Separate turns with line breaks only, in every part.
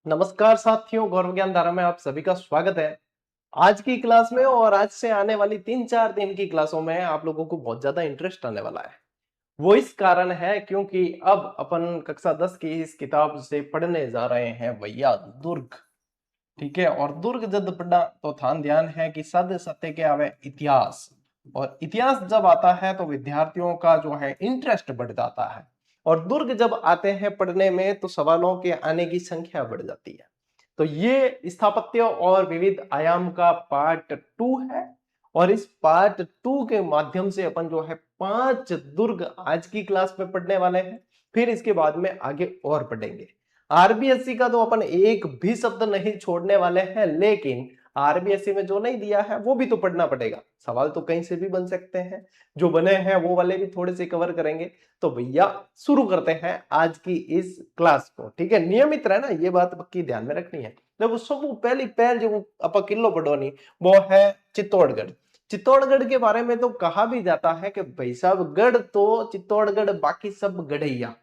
नमस्कार साथियों, गौरव ज्ञान धारा में आप सभी का स्वागत है। आज की क्लास में और आज से आने वाली 3-4 दिन की क्लासों में आप लोगों को बहुत ज्यादा इंटरेस्ट आने वाला है। वो इस कारण है क्योंकि अब अपन कक्षा 10 की इस किताब से पढ़ने जा रहे हैं भैया दुर्ग। ठीक है, और दुर्ग जब पढ़ना तो ध्यान ध्यान है कि सद सत्य के आवे इतिहास, और इतिहास जब आता है तो विद्यार्थियों का जो है इंटरेस्ट बढ़ जाता है, और दुर्ग जब आते हैं पढ़ने में तो सवालों के आने की संख्या बढ़ जाती है। तो ये स्थापत्य और विविध आयाम का पार्ट 2 है, और इस पार्ट 2 के माध्यम से अपन जो है 5 दुर्ग आज की क्लास में पढ़ने वाले हैं। फिर इसके बाद में आगे और पढ़ेंगे। आरबीएससी का तो अपन एक भी शब्द नहीं छोड़ने वाले हैं, लेकिन आरबीएससी में जो नहीं दिया है वो भी तो पढ़ना पड़ेगा। सवाल तो कहीं से भी बन सकते हैं, जो बने हैं वो वाले भी थोड़े से कवर करेंगे। तो भैया शुरू करते हैं आज की इस क्लास को। ठीक है, नियमित रहना, ये बात पक्की ध्यान में रखनी है। देखो, सब पहली पहल जो आप किलो पढ़ोनी वो है चित्तौड़गढ़। चित्तौड़गढ़ के बारे में तो कहा भी जाता है कि भाई साहब गढ़ तो चित्तौड़गढ़, बाकी सब गढ़ैया।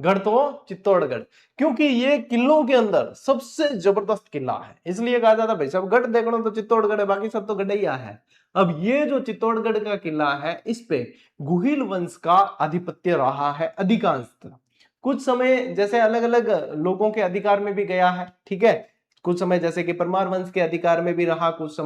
गढ़ तो चित्तौड़गढ़, क्योंकि ये किलों के अंदर सबसे जबरदस्त किला है, इसलिए कहा जाता है भाई साहब गढ़ देखना तो चित्तौड़गढ़ है, बाकी सब तो गढ़ैया है। अब ये जो चित्तौड़गढ़ का किला है, इस पे गुहिल वंश का आधिपत्य रहा है अधिकांशतः। कुछ समय जैसे अलग अलग लोगों के अधिकार में भी गया है। ठीक है, कुछ समय जैसे कि परमार वंश के अधिकार में भी रहा, कुछ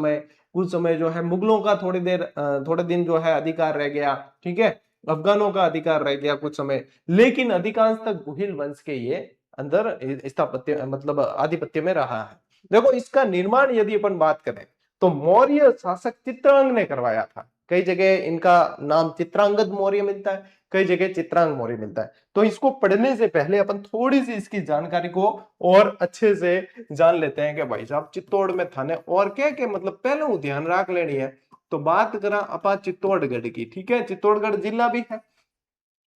समय जो है मुगलों का थोड़े दिन जो है अधिकार रह गया। ठीक है, अफगानों का अधिकार रह गया कुछ समय, लेकिन अधिकांश तक गुहिल वंश के ये अंदर स्थापत्य मतलब आधिपत्य में रहा है। देखो, इसका निर्माण यदि अपन बात करें तो मौर्य शासक चित्रांग ने करवाया था। कई जगह इनका नाम चित्रांगद मौर्य मिलता है, कई जगह चित्रांग मौर्य मिलता है। तो इसको पढ़ने से पहले अपन थोड़ी सी इसकी जानकारी को और अच्छे से जान लेते हैं कि भाई साहब चित्तौड़ में थाने और क्या क्या मतलब पहले ध्यान रख लेनी है। तो बात करा अपा चित्तौड़गढ़ की। ठीक है, चित्तौड़गढ़ जिला भी है।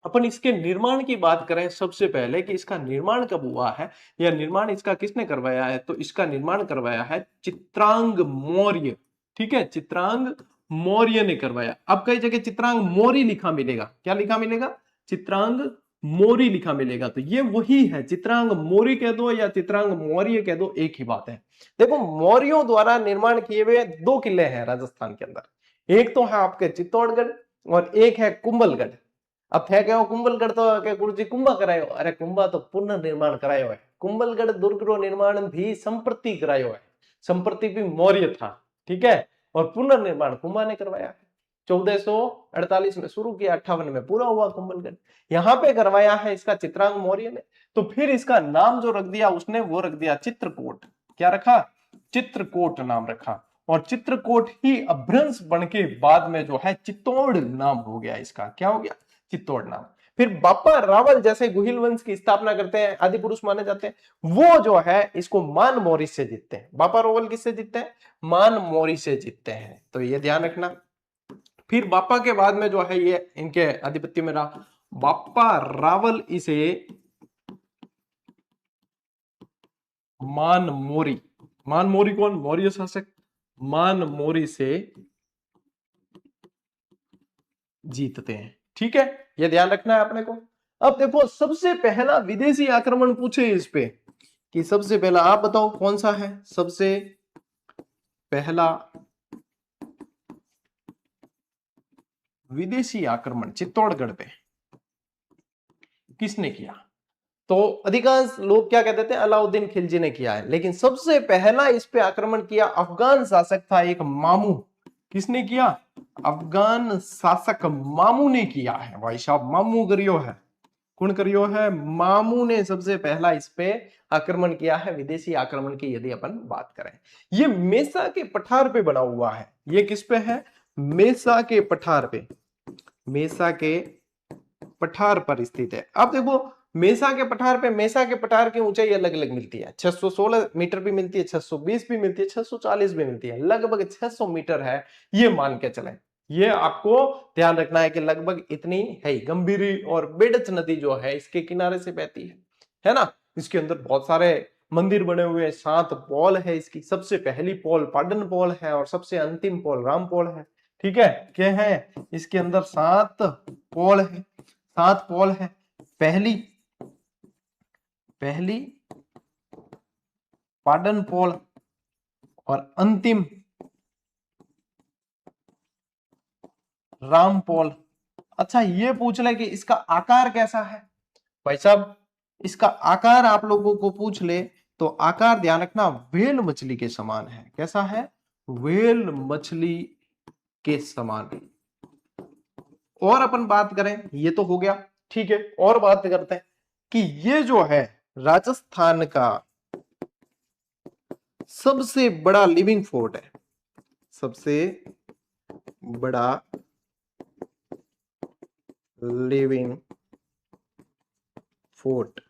अपन इसके निर्माण की बात करें सबसे पहले कि इसका निर्माण कब हुआ है या निर्माण इसका किसने करवाया है, तो इसका निर्माण करवाया है चित्रांग मौर्य। ठीक है, चित्रांग मौर्य ने करवाया। अब कई जगह चित्रांग मौर्य लिखा मिलेगा, क्या लिखा मिलेगा? चित्रांग मौर्य लिखा मिलेगा। तो ये वही है, चित्रांग मौर्य कह दो या चित्रांग मौर्य कह दो, एक ही बात है। देखो, मौर्यों द्वारा निर्माण किए हुए 2 किले हैं राजस्थान के अंदर। एक तो है आपके चित्तौड़गढ़ और एक है कुंभलगढ़। अब थे कहो कुंभलगढ़ तो के गुरुजी कुंभा करायो, अरे कुंभा तो पुनर्निर्माण करायो है। कुंभलगढ़ दुर्ग रो निर्माण भी संप्रति करायो है, संप्रति भी मौर्य था। ठीक है, और पुनर्निर्माण कुंभा ने करवाया है। 1448 में शुरू किया, 58 में पूरा हुआ कुंभलगढ़। यहाँ पे करवाया है इसका चित्रांग मौर्य ने। तो फिर इसका नाम जो रख दिया उसने, वो रख दिया चित्रकूट। क्या रखा? चित्रकूट नाम रखा। और चित्रकूट ही अभ्रंश बन के बाद में जो है चित्तौड़ नाम हो गया इसका। क्या हो गया? चित्तौड़ नाम। फिर बापा रावल जैसे गुहिल वंश की स्थापना करते हैं, आदि पुरुष माने जाते हैं, वो जो है इसको मान मौर्य से जीतते हैं। बापा रावल किससे जीतते हैं? मान मौर्य से जीतते हैं, तो ये ध्यान रखना। फिर बापा के बाद में जो है ये इनके आधिपत्य में रहा। बापा रावल इसे मान मौर्य, मान मौर्य कौन? मौर्य शासक, मान मौर्य से जीतते हैं। ठीक है, ये ध्यान रखना है अपने को। अब देखो, सबसे पहला विदेशी आक्रमण पूछे इस पे कि सबसे पहला आप बताओ कौन सा है सबसे पहला विदेशी आक्रमण चित्तौड़गढ़ पे किसने किया? तो अधिकांश लोग क्या कहते थे, अलाउद्दीन खिलजी ने किया है, लेकिन सबसे पहला इस पे आक्रमण किया अफगान शासक था एक मामू। किसने किया? अफगान शासक मामू ने किया है। भाई साहब मामू करियो है, कौन करियो है? मामू ने सबसे पहला इस पे आक्रमण किया है, विदेशी आक्रमण की यदि अपन बात करें। ये मेसा के पठार पे बना हुआ है। ये किस पे है? मेसा के पठार पे, मेसा के पठार पर स्थित है। अब देखो, मेसा के पठार पे, मेसा के पठार की ऊंचाई अलग अलग मिलती है। 616 मीटर भी मिलती है, 620 भी मिलती है, 640 भी मिलती है, लगभग 600 मीटर है ये मान के चलें। ये आपको ध्यान रखना है कि लगभग इतनी है। गंभीरी और बेडच नदी जो है इसके किनारे से बहती है ना। इसके अंदर बहुत सारे मंदिर बने हुए हैं, 7 पोल है इसकी। सबसे पहली पोल पाडन पोल है और सबसे अंतिम पोल राम पोल है। ठीक है, क्या है इसके अंदर? 7 पोल है, 7 पोल है। पहली पाडनपोल और अंतिम रामपोल। अच्छा ये पूछ ले कि इसका आकार कैसा है भाई साहब, इसका आकार आप लोगों को पूछ ले तो आकार ध्यान रखना व्हेल मछली के समान है। कैसा है? व्हेल मछली के समान है। और अपन बात करें, ये तो हो गया, ठीक है। और बात करते हैं कि ये जो है राजस्थान का सबसे बड़ा लिविंग फोर्ट है, सबसे बड़ा लिविंग फोर्ट।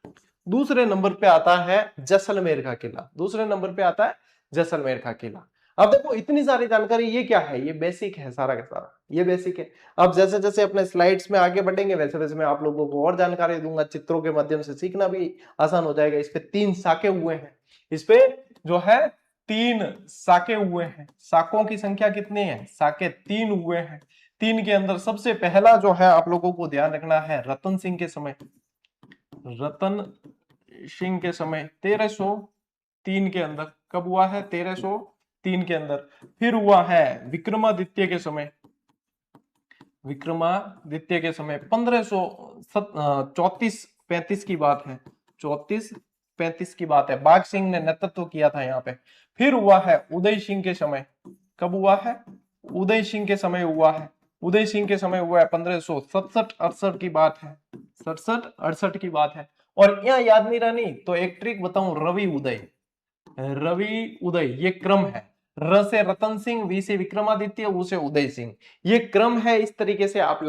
दूसरे नंबर पे आता है जैसलमेर का किला, दूसरे नंबर पे आता है जैसलमेर का किला। अब देखो इतनी सारी जानकारी, ये क्या है? ये बेसिक है सारा का सारा, ये बेसिक है। अब जैसे जैसे अपने स्लाइड्स में आगे बढ़ेंगे वैसे वैसे मैं आप लोगों को और जानकारी दूंगा, चित्रों के माध्यम से सीखना भी आसान हो जाएगा। इस पे 3 साके हुए हैं, इस पे जो है 3 साके हुए हैं। साकों की संख्या कितनी है? साके 3 हुए हैं। 3 के अंदर सबसे पहला जो है आप लोगों को ध्यान रखना है रतन सिंह के समय, रतन सिंह के समय 1303 के अंदर। कब हुआ है? 1303 के अंदर। फिर हुआ है विक्रमादित्य के समय, विक्रमादित्य के समय 1534-35 की बात है, 34-35 की बात है। बाघ सिंह ने नेतृत्व किया था यहाँ पे। फिर हुआ है उदय सिंह के समय। कब हुआ है? उदय सिंह के समय हुआ है। उदय सिंह के समय हुआ है 1567-68 की बात है, 67-68 की बात है। और यहाँ याद नहीं रहनी तो एक ट्रिक बताऊं, रवि उदय, रवि उदय ये क्रम है। र से रतन सिंह, वी से विक्रमादित्य, उ से उदय सिंह, ये क्रम है। इस तरीके से आप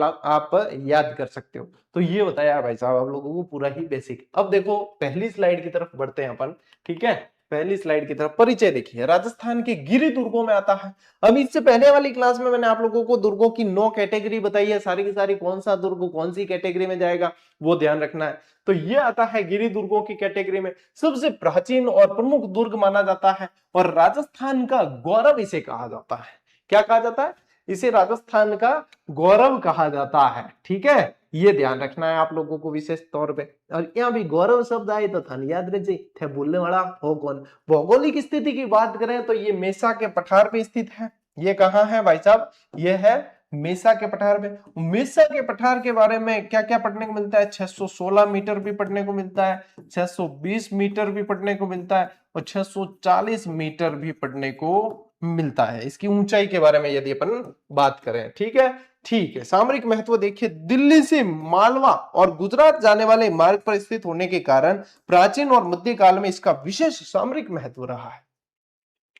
याद कर सकते हो। तो ये बताया भाई साहब आप लोगों को पूरा ही बेसिक। अब देखो पहली स्लाइड की तरफ बढ़ते हैं अपन, ठीक है। पहली स्लाइड की तरफ परिचय देखिए, राजस्थान के गिरि दुर्गों में आता है। अब इससे पहले वाली क्लास में मैंने आप लोगों को दुर्गों की 9 कैटेगरी बताई है, सारी की सारी कौन सा दुर्ग कौन सी कैटेगरी में जाएगा वो ध्यान रखना है। तो ये आता है गिरि दुर्गों की कैटेगरी में। सबसे प्राचीन और प्रमुख दुर्ग माना जाता है और राजस्थान का गौरव इसे कहा जाता है। क्या कहा जाता है? इसे राजस्थान का गौरव कहा जाता है, ठीक है। ये ध्यान रखना है आप लोगों को विशेष तौर पे। और यहाँ भी गौरव शब्द आए तो थान याद रहे थे, बोलने वाला हो कौन। भौगोलिक स्थिति की बात करें तो ये मेसा के पठार पे स्थित है। ये कहाँ है भाई साहब? ये है मेसा के पठार पे। मेसा के पठार के बारे में क्या क्या पढ़ने को मिलता है? 616 मीटर भी पढ़ने को मिलता है, 620 मीटर भी पढ़ने को मिलता है और 640 मीटर भी पढ़ने को मिलता है। इसकी ऊंचाई के बारे में यदि अपन बात करें, ठीक है। ठीक है, सामरिक महत्व देखिए, दिल्ली से मालवा और गुजरात जाने वाले मार्ग पर स्थित होने के कारण प्राचीन और मध्यकाल में इसका विशेष सामरिक महत्व रहा है।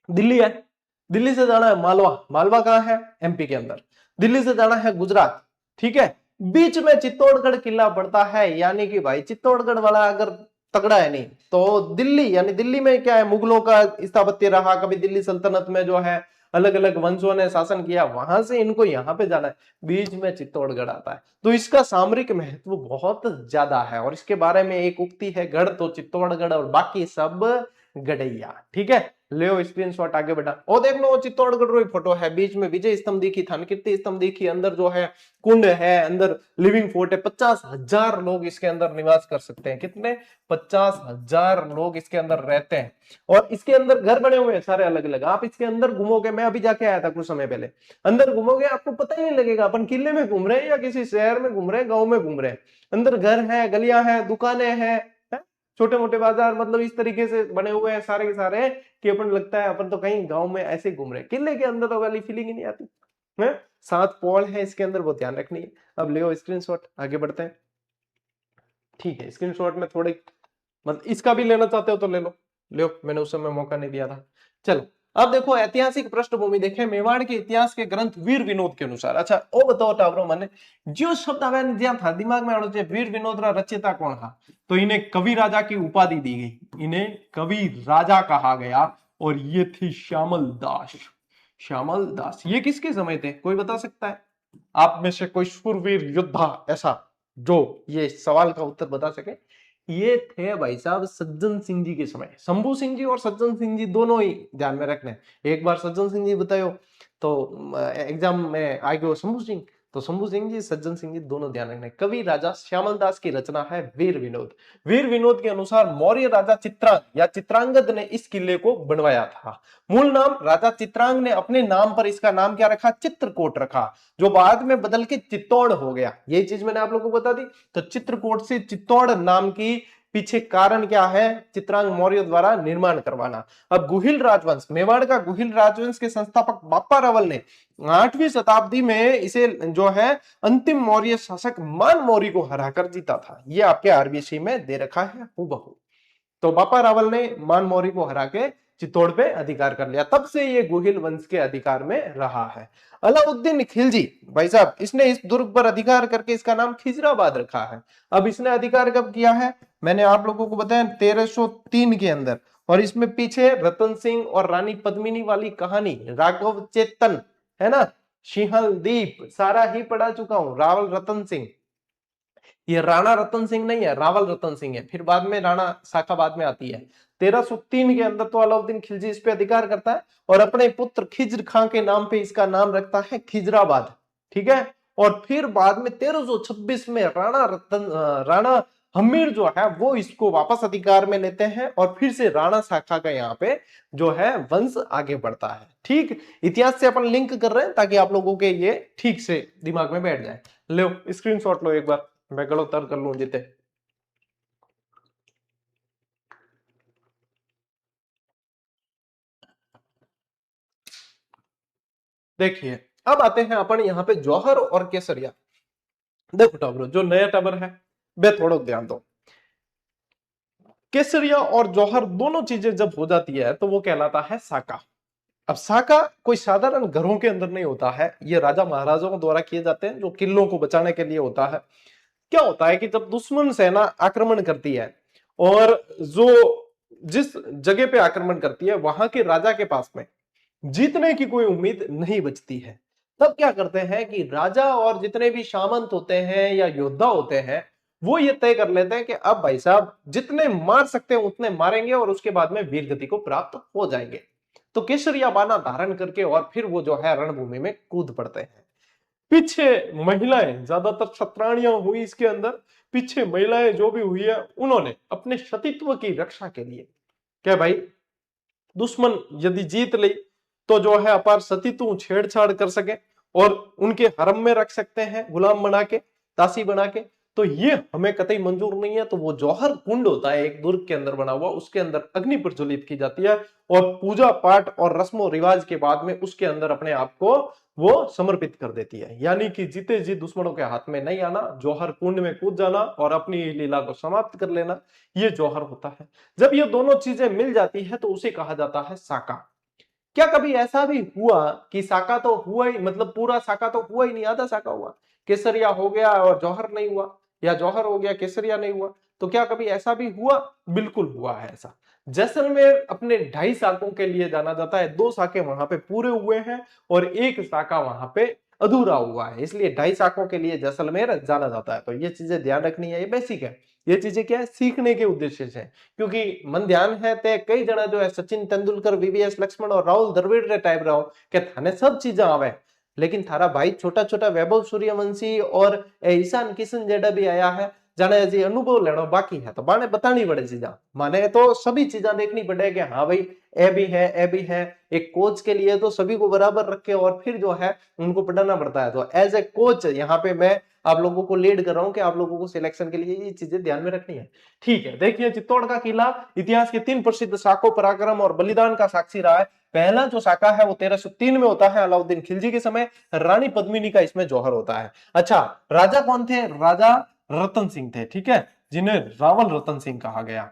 दिल्ली है, दिल्ली से जाना है मालवा, मालवा कहां है? एमपी के अंदर। दिल्ली से जाना है गुजरात, ठीक है। बीच में चित्तौड़गढ़ किला पड़ता है, यानी कि भाई चित्तौड़गढ़ वाला अगर तगड़ा है नहीं तो दिल्ली, यानी दिल्ली में क्या है? मुगलों का स्थापत्य रहा, कभी दिल्ली सल्तनत में जो है अलग अलग वंशों ने शासन किया, वहां से इनको यहाँ पे जाना है, बीच में चित्तौड़गढ़ आता है। तो इसका सामरिक महत्व बहुत ज्यादा है और इसके बारे में एक उक्ति है, गढ़ तो चित्तौड़गढ़ और बाकी सब गड़ैया, ठीक है। ले स्क्रीनशॉट आगे बढ़ा और देख लो चित्तौड़गढ़ रो फोटो है, बीच में विजय स्तंभ दिखी, थानकीर्ति स्तंभ दिखी, अंदर जो है कुंड है, अंदर लिविंग फोर्ट है। 50,000 लोग इसके अंदर निवास कर सकते हैं। कितने? 50,000 लोग इसके अंदर रहते हैं और इसके अंदर घर बने हुए हैं सारे अलग अलग। आप इसके अंदर घूमोगे, मैं अभी जाके आया था कुछ समय पहले, अंदर घूमोगे आपको पता ही नहीं लगेगा अपन किले में घूम रहे हैं या किसी शहर में घूम रहे हैं, गांव में घूम रहे हैं। अंदर घर है, गलियां हैं, दुकानें हैं, छोटे मोटे बाजार, मतलब इस तरीके से बने हुए हैं सारे के सारे कि अपन लगता है अपन तो कहीं गांव में ऐसे घूम रहे हैं। किले के अंदर तो वाली फीलिंग ही नहीं आती है। 7 पॉल है इसके अंदर, वो ध्यान रखनी है। अब ले स्क्रीनशॉट, आगे बढ़ते हैं, ठीक है। स्क्रीनशॉट में थोड़ी मतलब इसका भी लेना चाहते हो तो ले लो, मैंने उस समय मौका नहीं दिया था। चलो अब देखो ऐतिहासिक पृष्ठभूमि देखें, मेवाड़ के इतिहास के ग्रंथ वीर विनोद के अनुसार। अच्छा ओ बताओ टावरो मैंने जो शब्द आवे ज्यादा था दिमाग में आना चाहिए, वीर विनोद रा रचयिता कौन था? तो इन्हें कवि राजा की उपाधि दी गई, इन्हें कवि राजा कहा गया और ये थी श्यामल दास। श्यामल दास ये किसके समय थे, कोई बता सकता है? आप में से कोई शूरवीर योद्धा ऐसा जो ये सवाल का उत्तर बता सके? ये थे भाई साहब सज्जन सिंह जी के समय। शंभू सिंह जी और सज्जन सिंह जी दोनों ही ध्यान में रखने। एक बार सज्जन सिंह जी बतायो तो एग्जाम में आ गयो शंभू सिंह, तो शंभू सिंह जी, सज्जन सिंह जी दोनों ध्यान रखना। कवि राजा श्यामल दास की रचना है वीर विनोद। वीर विनोद के अनुसार मौर्य राजा चित्रांग या चित्रांगद ने इस किले को बनवाया था। मूल नाम राजा चित्रांग ने अपने नाम पर इसका नाम क्या रखा? चित्रकूट रखा, जो बाद में बदल के चित्तौड़ हो गया। यही चीज मैंने आप लोगों को बता दी। तो चित्रकूट से चित्तौड़ नाम की पीछे कारण क्या है? चित्रांग मौर्य द्वारा निर्माण करवाना। अब गुहिल राजवंश, मेवाड़ का गुहिल राजवंश के संस्थापक बापा रावल ने 8वीं शताब्दी में इसे जो है अंतिम मौर्य शासक मान मौर्य को हराकर जीता था। ये आपके आरबीसी में दे रखा है हूबहू। तो बापा रावल ने मान मौर्य को हरा के चित्तौड़ पे अधिकार कर लिया, तब से ये गुहिल वंश के अधिकार में रहा है। अलाउद्दीन खिलजी भाई साहब, इसने इस दुर्ग पर अधिकार करके इसका नाम खिजराबाद रखा है। अब इसने अधिकार कब किया है? मैंने आप लोगों को बताया 1303 के अंदर। और इसमें पीछे रतन सिंह और रानी पद्मिनी वाली कहानी, राघव चेतन, है ना, सिंहल दीप, सारा ही पढ़ा चुका हूं। रावल रतन सिंह, ये राणा रतन सिंह नहीं है, रावल रतन सिंह है। फिर बाद में राणा शाखा बाद में आती है। 1303 के अंदर तो अलाउद्दीन खिलजी इस पे अधिकार करता है और अपने पुत्र खिज्र खां के नाम पे इसका नाम रखता है खिजराबाद। ठीक है। और फिर बाद में 1326 में राणा हमीर जो है वो इसको वापस अधिकार में लेते हैं और फिर से राणा शाखा का यहाँ पे जो है वंश आगे बढ़ता है। ठीक, इतिहास से अपन लिंक कर रहे हैं ताकि आप लोगों के ये ठीक से दिमाग में बैठ जाए। लो स्क्रीनशॉट लो एक बार, मैं गड़ोतर कर लूं जीते। देखिए अब आते हैं अपन यहाँ पे जौहर और केसरिया। देखो टाबरो, जो नया टाबर है बे थोड़ा ध्यान दो। केसरिया और जौहर दोनों चीजें जब हो जाती है तो वो कहलाता है साका। अब साका कोई साधारण घरों के अंदर नहीं होता है, ये राजा महाराजाओं द्वारा किए जाते हैं जो किलों को बचाने के लिए होता है। क्या होता है कि जब दुश्मन सेना आक्रमण करती है और जो जिस जगह पे आक्रमण करती है वहां के राजा के पास में जीतने की कोई उम्मीद नहीं बचती है, तब क्या करते हैं कि राजा और जितने भी सामंत होते हैं या योद्धा होते हैं वो ये तय कर लेते हैं कि अब भाई साहब जितने मार सकते हैं उतने मारेंगे और उसके बाद में वीर गति को प्राप्त हो जाएंगे। तो केसरिया बाना धारण करके और फिर वो जो है रणभूमि में कूद पड़ते हैं। पीछे महिलाएं, ज्यादातर क्षत्राणियां हुई इसके अंदर, पीछे महिलाएं जो भी हुई है उन्होंने अपने सतीत्व की रक्षा के लिए, क्या भाई दुश्मन यदि जीत ले तो जो है अपार सतीत्व छेड़छाड़ कर सके और उनके हरम में रख सकते हैं गुलाम बना के, दासी बना के, तो ये हमें कतई मंजूर नहीं है। तो वो जौहर कुंड होता है एक दुर्ग के अंदर बना हुआ, उसके अंदर अग्नि प्रज्वलित की जाती है और पूजा पाठ और रस्मों रिवाज के बाद में उसके अंदर अपने आप को वो समर्पित कर देती है। यानी कि जीते जी दुश्मनों के हाथ में नहीं आना, जौहर कुंड में कूद जाना और अपनी लीला को समाप्त कर लेना, ये जौहर होता है। जब ये दोनों चीजें मिल जाती है तो उसे कहा जाता है साका। क्या कभी ऐसा भी हुआ कि साका तो हुआ ही, मतलब पूरा साका तो हुआ ही नहीं, आधा साका हुआ, केसरिया हो गया और जौहर नहीं हुआ, या जौहर हो गया केसरिया नहीं हुआ? तो क्या कभी ऐसा भी हुआ? बिल्कुल हुआ है ऐसा। जैसलमेर अपने 2.5 साकों के लिए जाना जाता है, 2 साके वहां पे पूरे हुए हैं और 1 साका वहां पे अधूरा हुआ है, इसलिए 2.5 साकों के लिए जैसलमेर जाना जाता है। तो ये चीजें ध्यान रखनी है, ये बेसिक है। ये चीजें क्या है, सीखने के उद्देश्य से, क्योंकि मन ध्यान है ते कई जना जो है सचिन तेंदुलकर, वीवीएस लक्ष्मण और राहुल द्रविड़ रे टाइप रहो के थाने सब चीजें आवे, लेकिन थारा भाई छोटा छोटा वैभव सूर्यवंशी और ईशान किशन जेडा भी आया है, जाने जी अनुभव लेना बाकी है, तो बाने बतानी पड़े चीजा, माने तो सभी चीजा देखनी पड़े कि हाँ भाई ए भी है, ए भी है। एक कोच के लिए तो सभी को बराबर रखे और फिर जो है उनको पढ़ाना पड़ता है। तो एज ए कोच यहाँ पे मैं आप लोगों को लीड कर रहा हूं कि आप लोगों को सिलेक्शन के लिए ये चीजें ध्यान में रखनी है। ठीक है, देखिए चित्तौड़ का किला इतिहास के 3 प्रसिद्ध शाखों, पराक्रम और बलिदान का साक्षी रहा है। पहला जो शाखा है वो 1303 में होता है अलाउद्दीन खिलजी के समय, रानी पद्मिनी का इसमें जौहर होता है। अच्छा, राजा कौन थे? राजा रतन सिंह थे, ठीक है, जिन्हें रावल रतन सिंह कहा गया।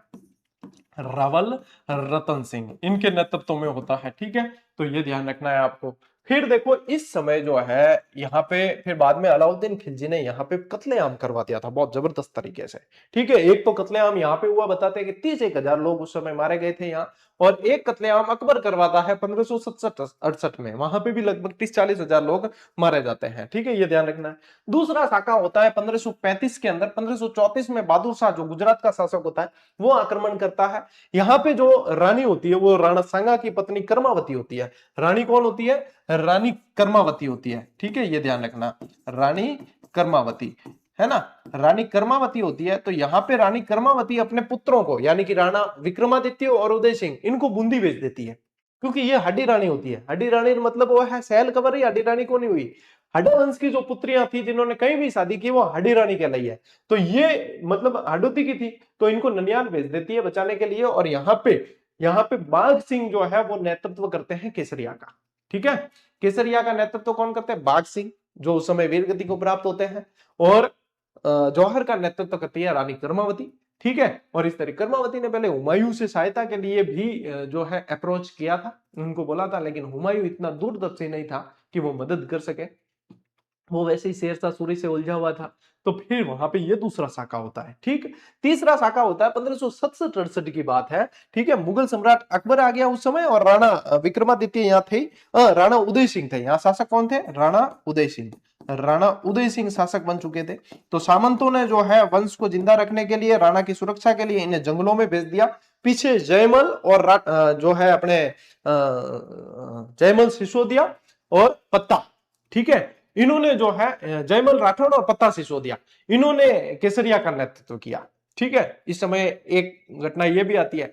रावल रतन सिंह इनके नेतृत्व में होता है, ठीक है, तो ये ध्यान रखना है आपको। फिर देखो इस समय जो है यहाँ पे फिर बाद में अलाउद्दीन खिलजी ने यहाँ पे कत्लेआम करवा दिया था बहुत जबरदस्त तरीके से, ठीक है। एक तो कत्लेआम यहाँ पे हुआ, बताते हैं कि 30-1 लोग उस समय मारे गए थे यहाँ, और एक कत्लेआम अकबर करवाता है 1567-68 में, वहां पे भी लगभग 30-40 हजार लोग मारे जाते हैं, ठीक है, ये ध्यान रखना है। दूसरा साका होता है 1535 के अंदर। 1534 में बहादुर शाह जो गुजरात का शासक होता है वो आक्रमण करता है। यहाँ पे जो रानी होती है वो राणा सांगा की पत्नी कर्मावती होती है। रानी कौन होती है? रानी कर्मावती होती है, ठीक है, ये ध्यान रखना, रानी कर्मावती, है ना, रानी कर्मावती होती है। तो यहाँ पे रानी कर्मावती अपने पुत्रों को, यानी कि राणा विक्रमादित्य और उदय सिंह, इनको बूंदी भेज देती है, क्योंकि ये हड्डी रानी होती है। हड्डी रानी मतलब वो है सैल कबर, या हड्डी रानी को नहीं हुई, हड्डा वंश की जो पुत्रियां थी जिन्होंने कहीं भी शादी की वो हड्डी रानी कहलाई है। तो ये मतलब हाडोती की थी, तो इनको ननियाल भेज देती है बचाने के लिए। और यहाँ पे बाघ सिंह जो है वो नेतृत्व करते हैं केसरिया का, ठीक है। केसरिया का नेतृत्व कौन करते हैं? बाघ सिंह, जो उस समय वीरगति को प्राप्त होते हैं। और जौहर का नेतृत्व करती है रानी कर्मावती, ठीक है। और इस तरह कर्मावती ने पहले हुमायूं से सहायता के लिए भी जो है अप्रोच किया था, उनको बोला था, लेकिन हुमायूं इतना दूरदर्शी नहीं था कि वो मदद कर सके, वो वैसे ही शेरशाह सूरी से उलझा हुआ था। तो फिर वहां पे ये दूसरा साका होता है, ठीक। तीसरा साका होता है 1567-68 की बात है, ठीक है। मुगल सम्राट अकबर आ गया उस समय, और राणा विक्रमादित्य यहाँ थे, राणा उदय सिंह थे यहाँ शासक। कौन थे? राणा उदय सिंह। राणा उदय सिंह शासक बन चुके थे। तो सामंतों ने जो है वंश को जिंदा रखने के लिए, राणा की सुरक्षा के लिए इन्हें जंगलों में भेज दिया। पीछे जयमल और जो है अपने जयमल सिसोदिया और पत्ता, ठीक है, इन्होंने जो है जयमल राठौड़ और पत्ता सिसोदिया, इन्होंने केसरिया का नेतृत्व किया, ठीक है। इस समय एक घटना यह भी आती है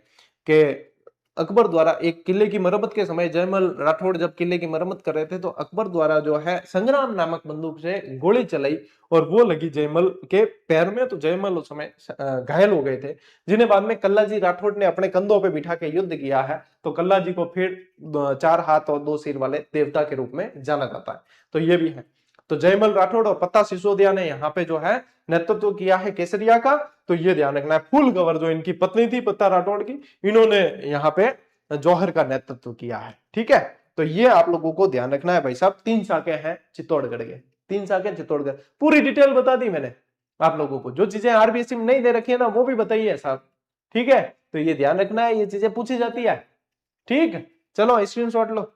कि अकबर द्वारा एक किले की मरम्मत के समय, जयमल राठौड़ जब किले की मरम्मत कर रहे थे, तो अकबर द्वारा जो है संग्राम नामक बंदूक से गोली चलाई और वो लगी जयमल के पैर में। तो जयमल उस समय घायल हो गए थे, जिन्हें बाद में कल्लाजी राठौड़ ने अपने कंधों पे बिठा के युद्ध किया है। तो कल्लाजी को फिर 4 हाथ और 2 सिर वाले देवता के रूप में जाना जाता है। तो ये भी है। तो जयमल राठौड़ और पत्ता सिसोदिया ने यहाँ पे जो है नेतृत्व किया है केसरिया का। तो ये ध्यान रखना है, फूल गवर जो इनकी पत्नी थी पत्ता राठौड़ की, इन्होंने यहाँ पे जौहर का नेतृत्व किया है, ठीक है। तो ये आप लोगों को ध्यान रखना है भाई साहब। 3 शाखे हैं चित्तौड़गढ़ के, 3 शाखे चित्तौड़गढ़। पूरी डिटेल बता दी मैंने आप लोगों को, जो चीजें आरबीएससी में नहीं दे रखी है ना वो भी बताइए साहब, ठीक है। तो ये ध्यान रखना है, ये चीजें पूछी जाती है, ठीक। चलो स्क्रीनशॉट लो,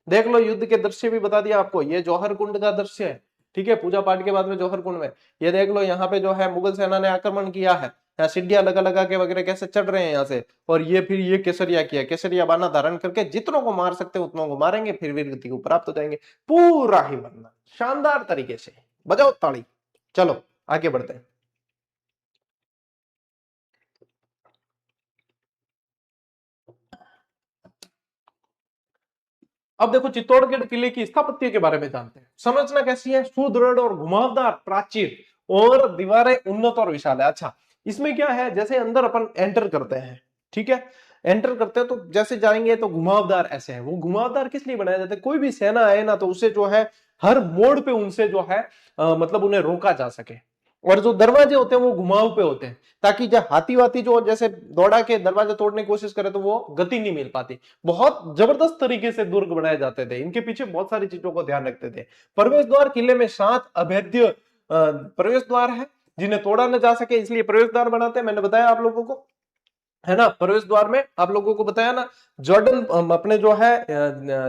देख लो। युद्ध के दृश्य भी बता दिया आपको, ये जौहर कुंड का दृश्य है, ठीक है। पूजा पाठ के बाद में जौहर कुंड में ये देख लो, यहाँ पे जो है मुगल सेना ने आक्रमण किया है, यहाँ सीढ़ियां लगा लगा के वगैरह कैसे चढ़ रहे हैं यहाँ से। और ये फिर ये केसरिया किया, केसरिया बाना धारण करके जितनों को मार सकते उतनों को मारेंगे, फिर वीरगति को प्राप्त हो जाएंगे। पूरा ही वर्णन शानदार तरीके से, बजाओ ताली। चलो आगे बढ़ते हैं। अब देखो चित्तौड़गढ़ किले की स्थापत्य के बारे में जानते हैं। संरचना कैसी है? सुदृढ़ और घुमावदार प्राचीर, और दीवारें उन्नत और विशाल है। अच्छा, इसमें क्या है, जैसे अंदर अपन एंटर करते हैं, ठीक है, एंटर करते हैं तो जैसे जाएंगे तो घुमावदार ऐसे है। वो घुमावदार किस लिए बनाया जाता है? कोई भी सेना आए ना तो उसे जो है हर मोड़ पे उनसे जो है मतलब उन्हें रोका जा सके। और जो दरवाजे होते हैं वो घुमाव पे होते हैं, ताकि जब हाथी वाथी जो जैसे दौड़ा के दरवाजा तोड़ने की कोशिश करे तो वो गति नहीं मिल पाती। बहुत जबरदस्त तरीके से दुर्ग बनाए जाते थे, इनके पीछे बहुत सारी चीजों को ध्यान रखते थे। प्रवेश द्वार, किले में 7 अभेद्य प्रवेश द्वार है जिन्हें तोड़ा न जा सके, इसलिए प्रवेश द्वार बनाते हैं। मैंने बताया आप लोगों को, है ना। प्रवेश द्वार में आप लोगों को बताया ना, जॉर्डन अपने जो है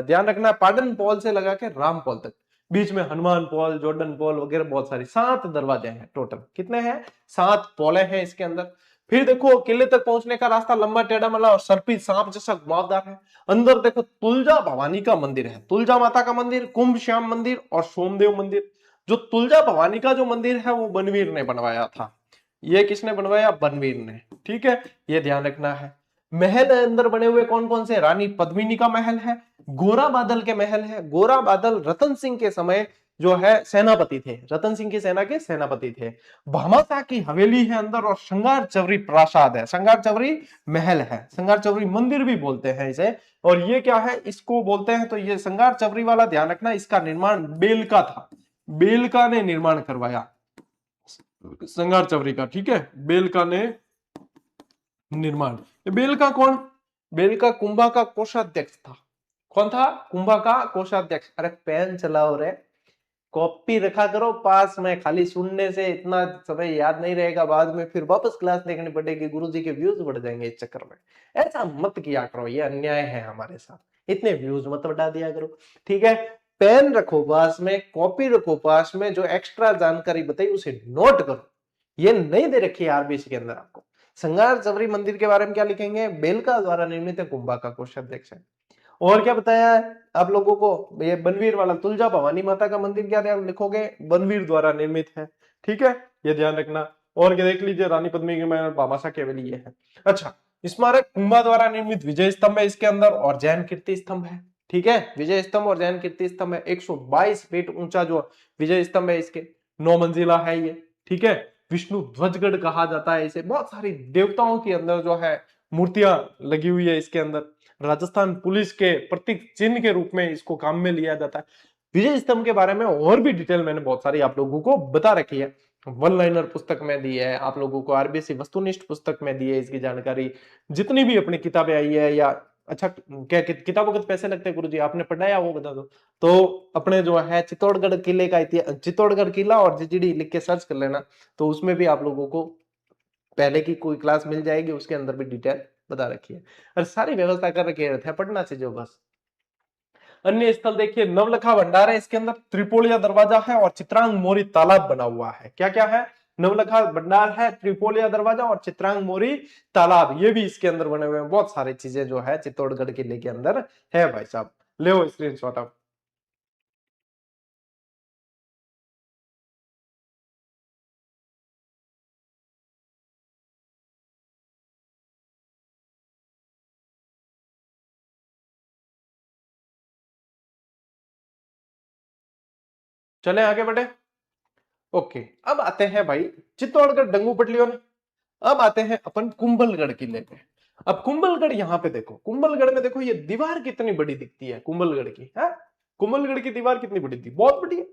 ध्यान रखना, पाडन पॉल से लगा के राम पॉल तक, बीच में हनुमान पॉल, जॉर्डन पॉल वगैरह बहुत सारी 7 दरवाजे हैं टोटल। कितने हैं? 7 पॉले हैं इसके अंदर। फिर देखो किले तक पहुंचने का रास्ता लंबा टेढ़ा मला और सर्पिल सांप जैसा घुमावदार है। अंदर देखो तुलजा भवानी का मंदिर है, तुलजा माता का मंदिर, कुंभ श्याम मंदिर और सोमदेव मंदिर। जो तुलजा भवानी का जो मंदिर है वो बनवीर ने बनवाया था। ये किसने बनवाया? बनवीर ने, ठीक है, ये ध्यान रखना है। महल अंदर बने हुए कौन कौन से? रानी पद्मिनी का महल है, गोरा बादल के महल है। गोरा बादल रतन सिंह के समय जो है सेनापति थे, रतन सिंह की सेना के सेनापति थे। भामाशाह की हवेली है अंदर, और श्रृंगार चवरी प्रासाद है, श्रृंगार चवरी महल है, श्रृंगार चवरी मंदिर भी बोलते हैं इसे। और ये क्या है, इसको बोलते हैं, तो ये श्रृंगार चवरी वाला ध्यान रखना, इसका निर्माण बेलका था, बेलका ने निर्माण करवाया श्रृंगार चवरी का, ठीक है, बेलका ने निर्माण। बेलका कौन? बेलका कुंभा का कोषाध्यक्ष था। कौन था? कुंभा का कोषाध्यक्ष। अरे पेन चलाओ रे, कॉपी रखा करो पास में, खाली सुनने से इतना समय याद नहीं रहेगा, बाद में फिर वापस क्लास देखनी पड़ेगी, गुरुजी के व्यूज बढ़ जाएंगे इस चक्कर में। ऐसा मत किया करो, ये अन्याय है हमारे साथ, इतने व्यूज मत बढ़ा दिया करो, ठीक है। पेन रखो पास में, कॉपी रखो पास में, जो एक्स्ट्रा जानकारी बताई उसे नोट करो। ये नहीं दे रखी है आरबीसी के अंदर आपको। श्रृंगार चवरी मंदिर के बारे में क्या लिखेंगे? बेलका द्वारा निर्मित है, कुंभा का कोषाध्यक्ष है। और क्या बताया है आप लोगों को, ये बनवीर वाला तुलजा भवानी माता का मंदिर क्या ध्यान लिखोगे, बनवीर द्वारा निर्मित है, ठीक है, ये ध्यान रखना। और क्या देख लीजिए, रानी पद्मिनी की महल, भामाशाह केवली ये है। अच्छा, स्मारक कुंभा द्वारा निर्मित विजय स्तंभ है इसके अंदर, और जैन कीर्ति स्तंभ है, ठीक है, विजय स्तंभ और जैन कीर्ति स्तंभ है। 122 फीट ऊंचा जो विजय स्तंभ है, इसके 9 मंजिला है ये, ठीक है। विष्णु ध्वजगढ़ कहा जाता है इसे, बहुत सारी देवताओं के अंदर जो है मूर्तियां लगी हुई है इसके अंदर। राजस्थान पुलिस के प्रतीक चिन्ह के रूप में इसको काम में लिया जाता है। विजय स्तंभ के बारे में और भी डिटेल मैंने बहुत सारी आप लोगों को बता रखी है, वन लाइनर पुस्तक में दी है आप लोगों को, आरबीसी वस्तुनिष्ठ पुस्तक में दी है इसकी जानकारी, जितनी भी अपनी किताबें आई है। या अच्छा, क्या किताबों के पैसे लगते हैं गुरुजी, आपने पढ़ा है वो बता दो। तो अपने जो है चित्तौड़गढ़ किले का इतिहास, चित्तौड़गढ़ किला और जीजीडी लिख के सर्च कर लेना, तो उसमें भी आप लोगों को पहले की कोई क्लास मिल जाएगी, उसके अंदर भी डिटेल बता रखी है और सारी व्यवस्था कर रखी है, पढ़ना चाहिए बस। अन्य स्थल देखिए, नवलखा भंडार है इसके अंदर, त्रिपोलिया दरवाजा है और चित्रांग मोरी तालाब बना हुआ है। क्या क्या है, नवलखा भंडार है, त्रिपोलिया दरवाजा और चित्रांग मोरी तालाब, ये भी इसके अंदर बने हुए हैं। बहुत सारी चीजें जो है चित्तौड़गढ़ किले के अंदर है भाई साहब, ले स्क्रीनशॉट आप। चले आगे बढ़े। ओके, अब आते हैं भाई चित्तौड़गढ़ डंगू पटलियों ने। अब आते हैं अपन कुंभलगढ़ किले पे। अब कुंभलगढ़ यहाँ पे देखो, कुंभलगढ़ में देखो ये दीवार कितनी बड़ी दिखती है कुंभलगढ़ की, है कुंभलगढ़ की दीवार कितनी बड़ी थी, बहुत बड़ी है,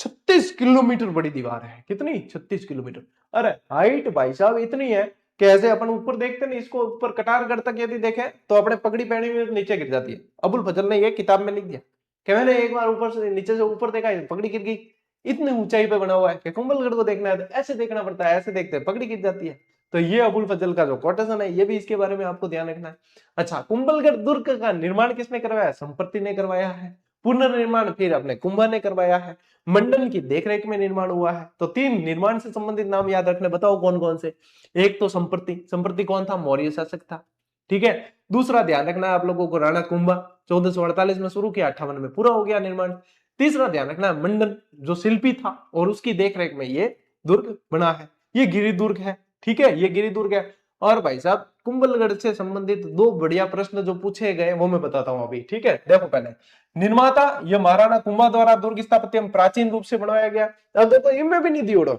36 किलोमीटर बड़ी दीवार है। कितनी, 36 किलोमीटर। अरे हाइट भाई साहब इतनी है कि ऐसे अपन ऊपर देखते नहीं, इसको ऊपर कटारगढ़ तक यदि देखें तो अपने पगड़ी पहनी हुई नीचे गिर जाती है। अबुल फजल ने ये किताब में लिख दिया कि मैंने एक बार ऊपर से नीचे से ऊपर देखा, पगड़ी गिर गई। इतनी ऊंचाई पे बना हुआ है कि कुंभलगढ़ को देखना है तो ऐसे देखना पड़ता है, ऐसे देखते हैं पगड़ी गिर जाती है। तो ये अबुल फजल का जो कोटेशन है, ये भी इसके बारे में आपको ध्यान रखना है। अच्छा, कुंभलगढ़ दुर्ग का निर्माण किसने करवाया, संपत्ति ने करवाया है। पुनर्निर्माण फिर अपने कुंभा ने करवाया है। मंडन की देखरेख में निर्माण हुआ है। तो 3 निर्माण से संबंधित नाम याद रखने, बताओ कौन कौन से। एक तो संपत्ति, संपत्ति कौन था, मौर्य शासक था, ठीक है। दूसरा ध्यान रखना है आप लोगों को, राणा कुंभा, 1448 में शुरू किया, 58 में पूरा हो गया निर्माण। तीसरा ध्यान रखना है मंडन, जो शिल्पी था और उसकी देखरेख में ये दुर्ग बना है। ये गिरि दुर्ग है, ठीक है, ये गिरि दुर्ग है। और भाई साहब कुंभलगढ़ से संबंधित 2 बढ़िया प्रश्न जो पूछे गए वो मैं बताता हूं अभी, ठीक है। देखो पहले निर्माता, ये महाराणा कुंभा द्वारा दुर्ग स्थापत्य प्राचीन रूप से बनवाया गया। अब देखो इनमें भी नहीं दियोड़ो,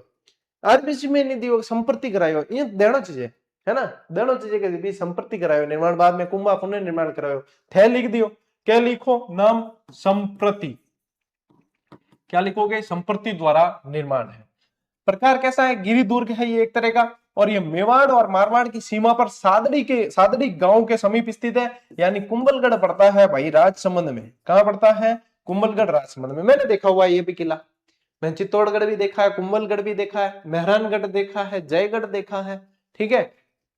आरबीसी में नहीं दियो, संपत्ति करायो, ये देना चाहिए, है ना, देना चाहिए कि भी संपत्ति करायो, निर्माण बाद में कुंभा पुनर्निर्माण करायो। थे लिख दियो, क्या लिखो, नाम संप्रति, क्या लिखोगे, संपत्ति द्वारा निर्माण है। प्रकार कैसा है, गिरि दुर्ग है ये एक तरह का, और ये मेवाड़ और मारवाड़ की सीमा पर सादड़ी गांव के समीप स्थित है। यानी कुंभलगढ़ पड़ता है भाई राजसमंद में। कहां पड़ता है, कुंभलगढ़ राजसमंद में। मैंने देखा हुआ है ये भी किला, मैंने चित्तौड़गढ़ भी देखा है, कुंभलगढ़ भी देखा है, मेहरानगढ़ देखा है, जयगढ़ देखा है, ठीक है।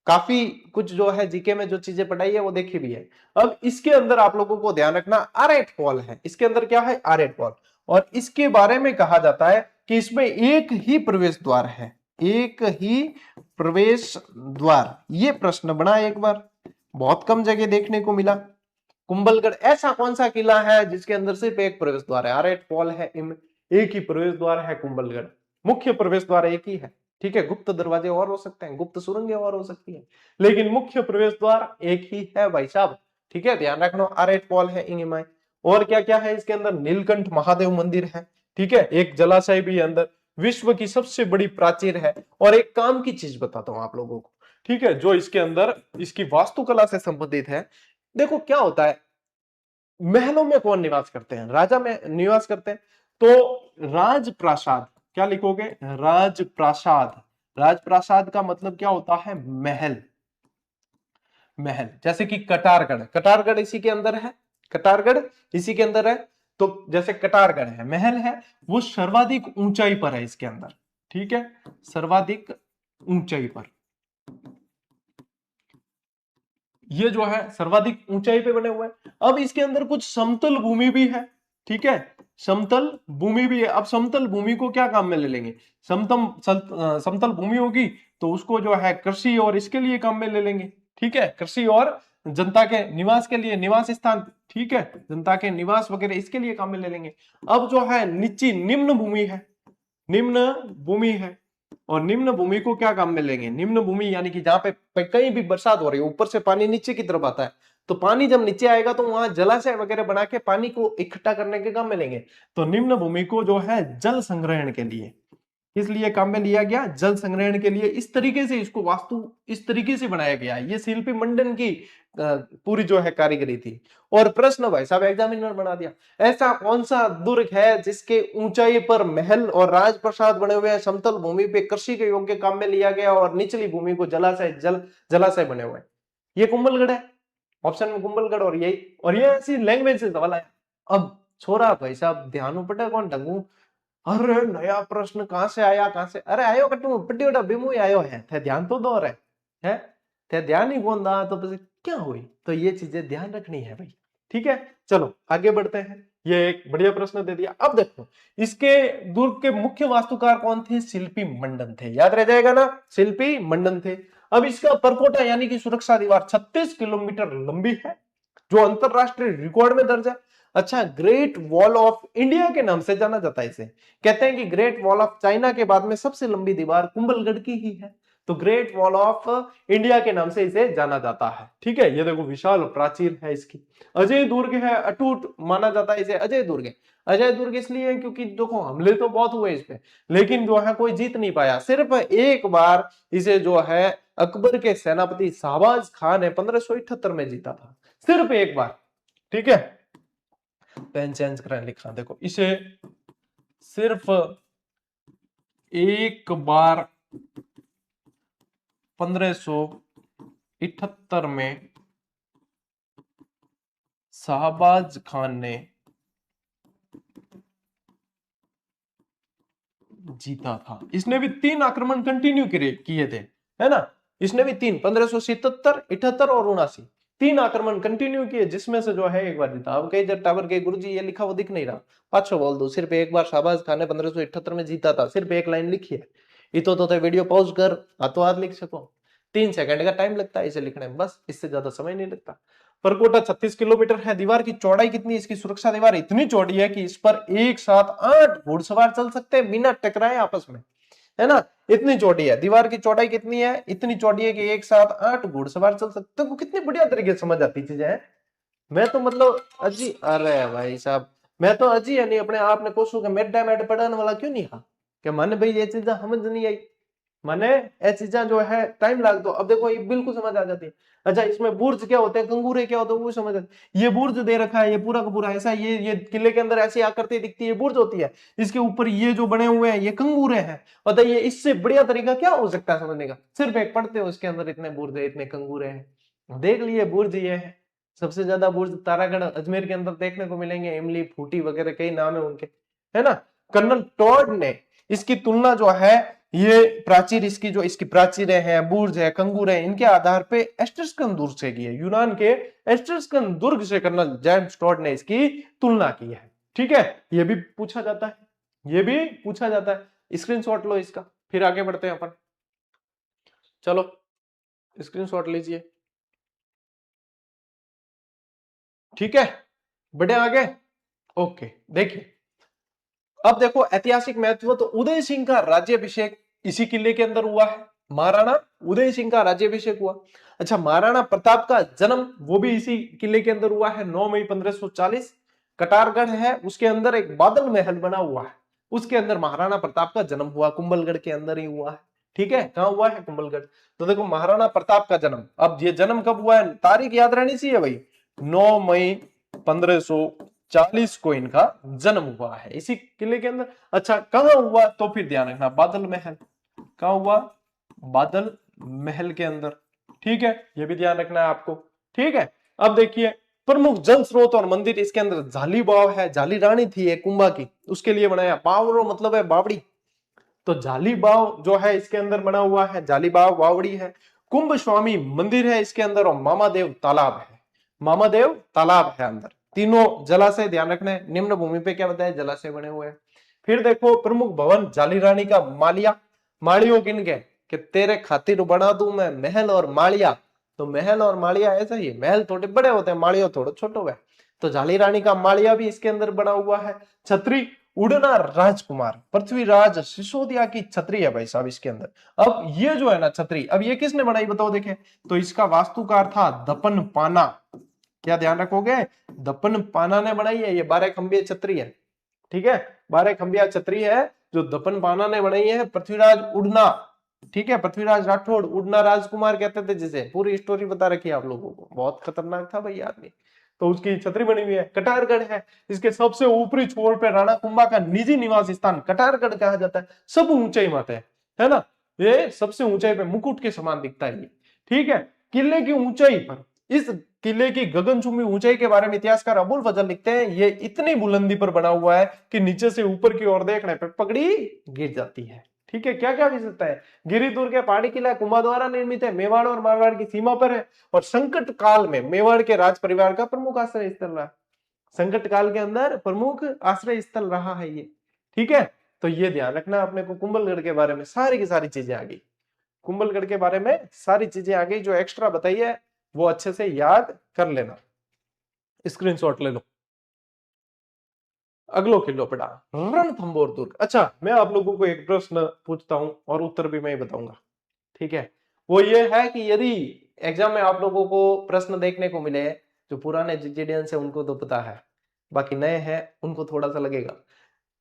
काफी कुछ जो है जीके में जो चीजें पढ़ाई है वो देखी भी है। अब इसके अंदर आप लोगों को ध्यान रखना, आरेट फॉल है इसके अंदर, क्या है, आरेट फॉल। और इसके बारे में कहा जाता है कि इसमें एक ही प्रवेश द्वार है, एक ही प्रवेश द्वार। ये प्रश्न बना एक बार, बहुत कम जगह देखने को मिला। कुंभलगढ़ ऐसा कौन सा किला है जिसके अंदर सिर्फ एक प्रवेश द्वार है, आरेट फॉल है, इनमें एक ही प्रवेश द्वार है कुंभलगढ़। मुख्य प्रवेश द्वार एक ही है, ठीक है। गुप्त दरवाजे और हो सकते हैं, गुप्त सुरंगें और हो सकती है, लेकिन मुख्य प्रवेश द्वार एक ही है भाई साहब, ठीक है, ध्यान रखना। आरेट फॉल है इंगिमाई। और क्या क्या है इसके अंदर, नीलकंठ महादेव मंदिर है, ठीक है, एक जलाशय भी अंदर, विश्व की सबसे बड़ी प्राचीर है। और एक काम की चीज बताता हूं आप लोगों को, ठीक है, जो इसके अंदर इसकी वास्तुकला से संबंधित है। देखो क्या होता है, महलों में कौन निवास करते हैं, राजा में निवास करते हैं। तो राजप्रासाद, क्या लिखोगे, राजप्रासाद। राजप्रासाद का मतलब क्या होता है, महल। महल जैसे कि कटारगढ़, कटारगढ़ इसी के अंदर है, कटारगढ़ इसी के अंदर है। तो जैसे कटारगढ़ है, महल है, वो सर्वाधिक ऊंचाई पर है इसके अंदर, ठीक है, सर्वाधिक ऊंचाई पर। ये जो है सर्वाधिक ऊंचाई पे बने हुए हैं। अब इसके अंदर कुछ समतल भूमि भी है, ठीक है, समतल भूमि भी है। अब समतल भूमि को क्या काम में ले लेंगे, समतल भूमि होगी तो उसको जो है कृषि और इसके लिए काम में ले लेंगे, ठीक है, कृषि और जनता के निवास के लिए, निवास स्थान, ठीक है, जनता के निवास वगैरह इसके लिए काम में ले लेंगे। अब जो है नीची निम्न भूमि है, निम्न भूमि है, और निम्न भूमि को क्या काम में लेंगे, निम्न भूमि यानी कि जहां पे कहीं भी बरसात हो रही है, ऊपर से पानी नीचे की तरफ आता है, तो पानी जब नीचे आएगा तो वहां जलाशय वगैरह बना के पानी को इकट्ठा करने के काम में लेंगे। तो निम्न भूमि को जो है जल संग्रहण के लिए, किस लिए काम में लिया गया, जल संग्रहण के लिए। इस तरीके से इसको वास्तु इस तरीके से बनाया गया। ये शिल्पी मंडन की पूरी जो है कारीगरी थी। और प्रश्न भाई साहब एग्जामिनर बना दिया, ऐसा कौन सा दुर्ग है जिसके ऊंचाई पर महल और राजप्रसाद बने हुए हैं, समतल भूमि पे कृषि के योग्य काम में लिया गया और निचली भूमि को जलाशय बने हुए हैं। ये कुंभलगढ़ है, ऑप्शन में कुंभलगढ़। और ये ऐसी लैंग्वेज से सवाल है। अब छोरा भाई साहब ध्यान पटे कौन ढंगू, अरे नया प्रश्न कहां से आया, कहां से, अरे आयो कटू पट्टी बिमू आयो है, थे ध्यान तो दो रहे है, थे ध्यान ही कौन दा तो क्या हुई। तो ये चीजें ध्यान रखनी है भाई, ठीक है। चलो आगे बढ़ते हैं, ये एक बढ़िया प्रश्न दे दिया। अब देखो इसके दुर्ग के मुख्य वास्तुकार कौन थे, शिल्पी मंडन थे, याद रह जाएगा ना, शिल्पी मंडन थे। अब इसका परकोटा यानी कि सुरक्षा दीवार 36 किलोमीटर लंबी है, जो अंतरराष्ट्रीय रिकॉर्ड में दर्ज है। अच्छा, ग्रेट वॉल ऑफ इंडिया के नाम से जाना जाता है इसे। कहते हैं कि ग्रेट वॉल ऑफ चाइना के बाद में सबसे लंबी दीवार कुंभलगढ़ की ही है, तो ग्रेट वॉल ऑफ इंडिया के नाम से इसे जाना जाता है, ठीक है। ये देखो विशाल प्राचीर है इसकी। अजय दुर्ग है, अटूट माना जाता है इसे अजय दुर्ग। अजय दुर्ग इसलिए है क्योंकि देखो हमले तो बहुत हुए इस पे, लेकिन जो है कोई जीत नहीं पाया। सिर्फ एक बार इसे जो है अकबर के सेनापति शाहबाज खान ने 1578 में जीता था, सिर्फ एक बार, ठीक है। पेन चेंज करें, लिखा देखो इसे सिर्फ एक बार 1578 में शाहबाज खान ने जीता था। इसने भी 3 आक्रमण कंटिन्यू किए थे, है ना। इसने भी 3, 1577, 78 और 79, 3 आक्रमण कंटिन्यू किए, जिसमें से जो है एक बार जीता। अब कई जब टावर के गुरुजी ये लिखा वो दिख नहीं रहा, पाछो बोल दो, सिर्फ एक बार शाहबाज खान ने 1578 में जीता था, सिर्फ एक लाइन लिखी है। इतो तो वीडियो पॉज कर हाथों हाथ लिख सको, 3 सेकंड का टाइम लगता है इसे लिखने में, बस इससे ज्यादा समय नहीं लगता। परकोटा 36 किलोमीटर है। दीवार की चौड़ाई कितनी, इसकी सुरक्षा दीवार इतनी चौड़ी है कि इस पर एक साथ 8 घुड़सवार चल सकते हैं बिना टकराए आपस में, है ना। इतनी चौड़ी है दीवार की चौड़ाई, कितनी है, इतनी चौड़ी है कि एक साथ 8 घुड़सवार चल सकते हैं। तो कितनी बढ़िया तरीके से समझ आती चीजें हैं। मैं तो मतलब अजी, अरे भाई साहब मैं तो अजी है नहीं अपने आप ने कोसू के मेड पढ़ाने वाला क्यों नहीं था कि मन भाई ये चीजें समझ नहीं आई, माने ये चीजें जो है टाइम लाग दो। अब देखो ये बिल्कुल समझ आ जाती है। अच्छा, इसमें बुर्ज क्या होते हैं, कंगूरे क्या होते हैं, वो समझ आती है। ये बुर्ज दे रखा है, ये पूरा का पूरा ऐसा, ये किले के अंदर ऐसी आकृति दिखती है, बुर्ज होती है। इसके ऊपर ये जो बने हुए हैं ये कंगूरे हैं। बताइए इससे बढ़िया तरीका क्या हो सकता है समझने का, सिर्फ एक पढ़ते हो इसके अंदर इतने बुर्ज है, इतने कंगूरे हैं। देख लिए बुर्ज ये है, सबसे ज्यादा बुर्ज तारागढ़ अजमेर के अंदर देखने को मिलेंगे, इमली फूटी वगैरह कई नाम है उनके, है ना। कर्नल टॉड ने इसकी तुलना जो है ये प्राचीर, इसकी जो इसकी प्राचीरें हैं, बुर्ज है, कंगूर है, इनके आधार पे एस्टर्सकन दुर्ग से की है, यूनान के एस्टर्सकन दुर्ग से कर्नल जेम्स टॉड ने इसकी तुलना की है, ठीक है। ये भी पूछा जाता है, ये भी पूछा जाता है। स्क्रीनशॉट लो इसका, फिर आगे बढ़ते हैं अपन। चलो स्क्रीनशॉट लीजिए, ठीक है, बढ़े आगे। ओके, देखिए अब देखो ऐतिहासिक महत्व, तो उदय सिंह का राज्याभिषेक इसी किले के अंदर हुआ है, महाराणा उदय सिंह का राज्याभिषेक हुआ। अच्छा, महाराणा प्रताप का जन्म वो भी इसी किले के अंदर हुआ है, 9 मई 1540। कटारगढ़ है, उसके अंदर एक बादल महल बना हुआ है, उसके अंदर महाराणा प्रताप का जन्म हुआ, कुंभलगढ़ के अंदर ही हुआ है, ठीक है। कहां हुआ है, कुंभलगढ़। तो देखो महाराणा प्रताप का जन्म, अब ये जन्म कब हुआ है, तारीख याद रहनी चाहिए भाई, 9 मई 1540 को इनका जन्म हुआ है इसी किले के अंदर। अच्छा, कहां हुआ, तो फिर ध्यान रखना बादल महल, कहां हुआ, बादल महल के अंदर, ठीक है, ये भी ध्यान रखना है आपको, ठीक है। अब देखिए प्रमुख जल स्रोत और मंदिर, इसके अंदर जाली बाव है, जाली रानी थी एक कुंभा की, उसके लिए बनाया। बावड़ो मतलब है बावड़ी, तो जाली बाव जो है इसके अंदर बना हुआ है, जाली बाव बावड़ी है। कुंभ स्वामी मंदिर है इसके अंदर, और मामादेव तालाब है, मामादेव तालाब है अंदर। तीनों जलाशय ध्यान रखना, निम्न भूमि पे क्या बताया, जलाशय बने हुए हैं। फिर देखो प्रमुख भवन जाली रानी का मालिया, मालियों किनके, कि तेरे खातिर बना दूं मैं महल और मालिया, तो महल और माड़िया ऐसा ही है, महल थोड़े बड़े होते हैं, माड़िया थोड़े छोटे हुए। तो झाली रानी का माड़िया भी इसके अंदर बना हुआ है। छतरी, उड़ना राजकुमार, पृथ्वीराज सिसोदिया की छतरी है भाई साहब इसके अंदर। अब ये जो है ना छतरी, अब ये किसने बनाई बताओ देखें। तो इसका वास्तुकार था दपन पाना। क्या ध्यान रखोगे, दपन पाना ने बनाई है। ये 12 खंभीय छतरी है, ठीक है, 12 खंभिया छतरी है जो दपन पाना ने बनाई है। पृथ्वीराज उड़ना, ठीक है, पृथ्वीराज राठौड़, उड़ना राजकुमार कहते थे जिसे, पूरी स्टोरी बता रखी है आप लोगों को, बहुत खतरनाक था भाई आदमी। तो उसकी छतरी बनी हुई है। कटारगढ़ है, इसके सबसे ऊपरी छोर पे राणा कुंभा का निजी निवास स्थान कटारगढ़ कहा जाता है। सब ऊंचाई माते है ना, ये सबसे ऊंचाई पे मुकुट के समान दिखता है ये, ठीक है। किले की ऊंचाई पर, इस किले की गगनचुंबी ऊंचाई के बारे में इतिहासकार अबुल फजल लिखते हैं, ये इतनी बुलंदी पर बना हुआ है कि नीचे से ऊपर की ओर देखने पर पगड़ी गिर जाती है, ठीक है। क्या क्या विशेषता है, गिरिदुर्ग के पहाड़ी किला कुंभा द्वारा निर्मित है, मेवाड़ और मारवाड़ की सीमा पर है, और संकट काल में मेवाड़ के राज परिवार का प्रमुख आश्रय स्थल रहा। संकट काल के अंदर प्रमुख आश्रय स्थल रहा है ये, ठीक है। तो ये ध्यान रखना अपने को, कुंभलगढ़ के बारे में सारी की सारी चीजें आ गई, कुंभलगढ़ के बारे में सारी चीजें आ गई, जो एक्स्ट्रा बताई है वो अच्छे से याद कर लेना, स्क्रीनशॉट ले लो। अगलो किलो पड़ा रणथंभौर दुर्ग। अच्छा, मैं आप लोगों को एक प्रश्न पूछता हूं और उत्तर भी मैं ही बताऊंगा, ठीक है। वो ये है कि यदि एग्जाम में आप लोगों को प्रश्न देखने को मिले, जो पुराने जीजीडीएन से उनको तो पता है, बाकी नए हैं उनको थोड़ा सा लगेगा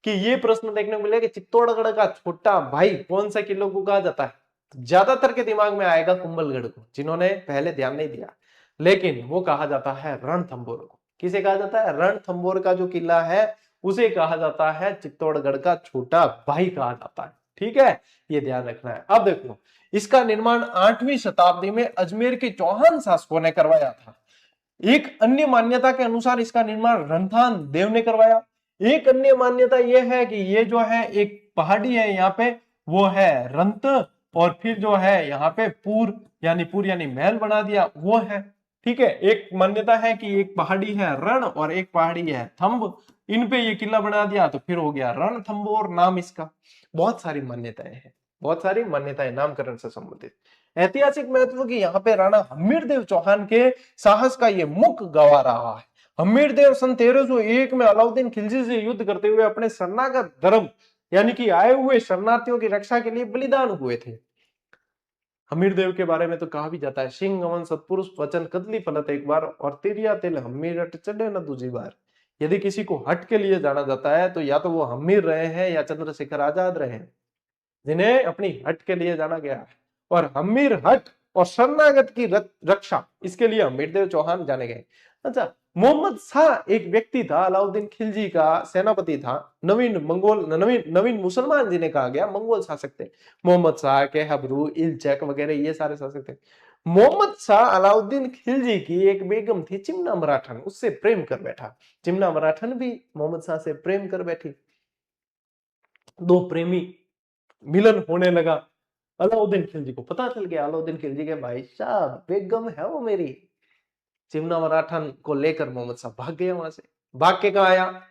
कि ये प्रश्न देखने को मिले कि चित्तौड़गढ़ का छोटा भाई कौन सा किलो को कहा जाता है। ज्यादातर के दिमाग में आएगा कुंभलगढ़ को, जिन्होंने पहले ध्यान नहीं दिया, लेकिन वो कहा जाता है रणथंभौर को। किसे कहा जाता है, रणथंभौर का जो किला है उसे कहा जाता है चित्तौड़गढ़ का छोटा भाई कहा जाता है, ठीक है, ये ध्यान रखना है। अब देखो, इसका निर्माण 8वीं शताब्दी में अजमेर के चौहान शासकों ने करवाया था। एक अन्य मान्यता के अनुसार इसका निर्माण रणथान देव ने करवाया। एक अन्य मान्यता यह है कि ये जो है एक पहाड़ी है यहाँ पे, वो है रंत, और फिर जो है यहाँ पे पुर यानी महल बना दिया वो है, ठीक है। एक मान्यता है कि एक पहाड़ी है रण और एक पहाड़ी है थंब, इन पे ये किला बना दिया तो फिर हो गया रणथंभौर नाम इसका। बहुत सारी मान्यताएं हैं, बहुत सारी मान्यताएं नामकरण से संबंधित। ऐतिहासिक महत्व की यहाँ पे राणा हम्मीरदेव चौहान के साहस का ये मुख्य गवाह रहा है। हम्मीरदेव सन 1301 में अलाउद्दीन खिलजी से युद्ध करते हुए अपने शरणागत धर्म यानी कि आए हुए शरणार्थियों की रक्षा के लिए बलिदान हुए थे। हमीरदेव के बारे में तो कहा भी जाता है, सिंह गवन सत्पुरुष वचन कदली फलत एक बार, और तिरिया तिल हमीर हट चढ़े न दूसरी बार। यदि किसी को हट के लिए जाना जाता है तो या तो वो हमीर रहे हैं या चंद्रशेखर आजाद रहे हैं, जिन्हें अपनी हट के लिए जाना गया है। और हमीर हट और शरणागत की रक्षा, इसके लिए हमीरदेव चौहान जाने गए। अच्छा, मोहम्मद शाह एक व्यक्ति था, अलाउद्दीन खिलजी का सेनापति था। नवीन मुसलमान जिन्हें कहा गया, मंगोल शासक थे। मोहम्मद शाह के हबरू इलचक वगैरह ये सारे शासक थे। मोहम्मद शाह अलाउद्दीन खिलजी की एक बेगम थी चिमना मराठन, उससे प्रेम कर बैठा। चिमना मराठन भी मोहम्मद शाह से प्रेम कर बैठी। दो प्रेमी मिलन होने लगा। अलाउद्दीन खिलजी को पता चल गया, अलाउद्दीन खिलजी के भाई साहब बेगम है वो मेरी। चिमना मराठन को लेकर मोहम्मद शाह भाग गया वहां से। भाग के कहा आया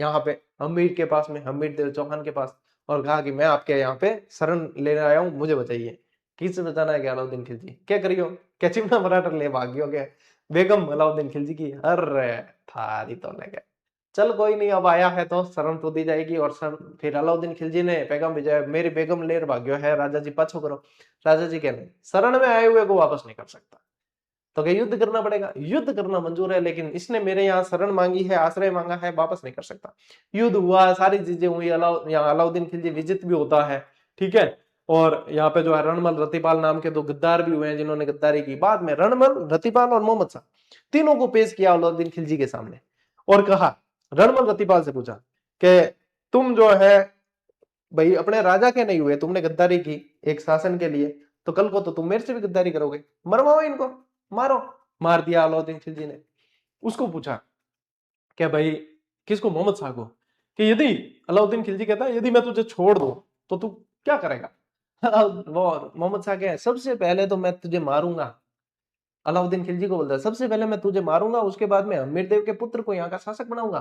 यहाँ पे हमीर के पास में, हमीर देव चौहान के पास, और कहा कि मैं आपके यहाँ पे शरण लेने आया हूँ, मुझे बताइए किससे बचाना है क्या अलाउद्दीन खिलजी, क्या करियो, क्या चिमना मराठन ले भाग गयो क्या बेगम अलाउद्दीन खिलजी की। अरे थारी तो ले गए, चल कोई नहीं, अब आया है तो शरण तो दी जाएगी। और फिर अलाउद्दीन खिलजी ने पैगाम भेजा, मेरी बेगम लेर भाग्यो है, राजा जी पाछो करो। राजा जी कह नहीं, शरण में आए हुए को वापस नहीं कर सकता, तो क्या युद्ध करना पड़ेगा। युद्ध करना मंजूर है, लेकिन इसने मेरे यहाँ शरण मांगी है, आश्रय मांगा है, वापस नहीं कर सकता। युद्ध हुआ, सारी चीजें हुई, यहाँ अलाउद्दीन खिलजी विजित भी होता है, ठीक है। और यहाँ पे जो है रणमल रतिपाल नाम के दो गद्दार भी हुए हैं जिन्होंने गद्दारी की। बाद में रणमल रतिपाल और मोहम्मद शाह तीनों को पेश किया अलाउद्दीन खिलजी के सामने, और कहा, रणमल रतिपाल से पूछा कि तुम जो है भाई अपने राजा के नहीं हुए, तुमने गद्दारी की एक शासन के लिए, तो कल को तो तुम मेरे से भी गद्दारी करोगे, मरवाओ इनको, मारो। मार दिया अलाउद्दीन खिलजी ने। उसको पूछा क्या भाई, किसको, मोहम्मद शाह को, कि यदि अलाउद्दीन खिलजी कहता है यदि मैं तुझे छोड़ दूं तो तू क्या करेगा। वो मोहम्मद शाह कहे, सबसे पहले तो मैं तुझे मारूंगा। अलाउद्दीन खिलजी को बोलता है सबसे पहले मैं तुझे मारूंगा, उसके बाद में हमीर देव के पुत्र को यहाँ का शासक बनाऊंगा।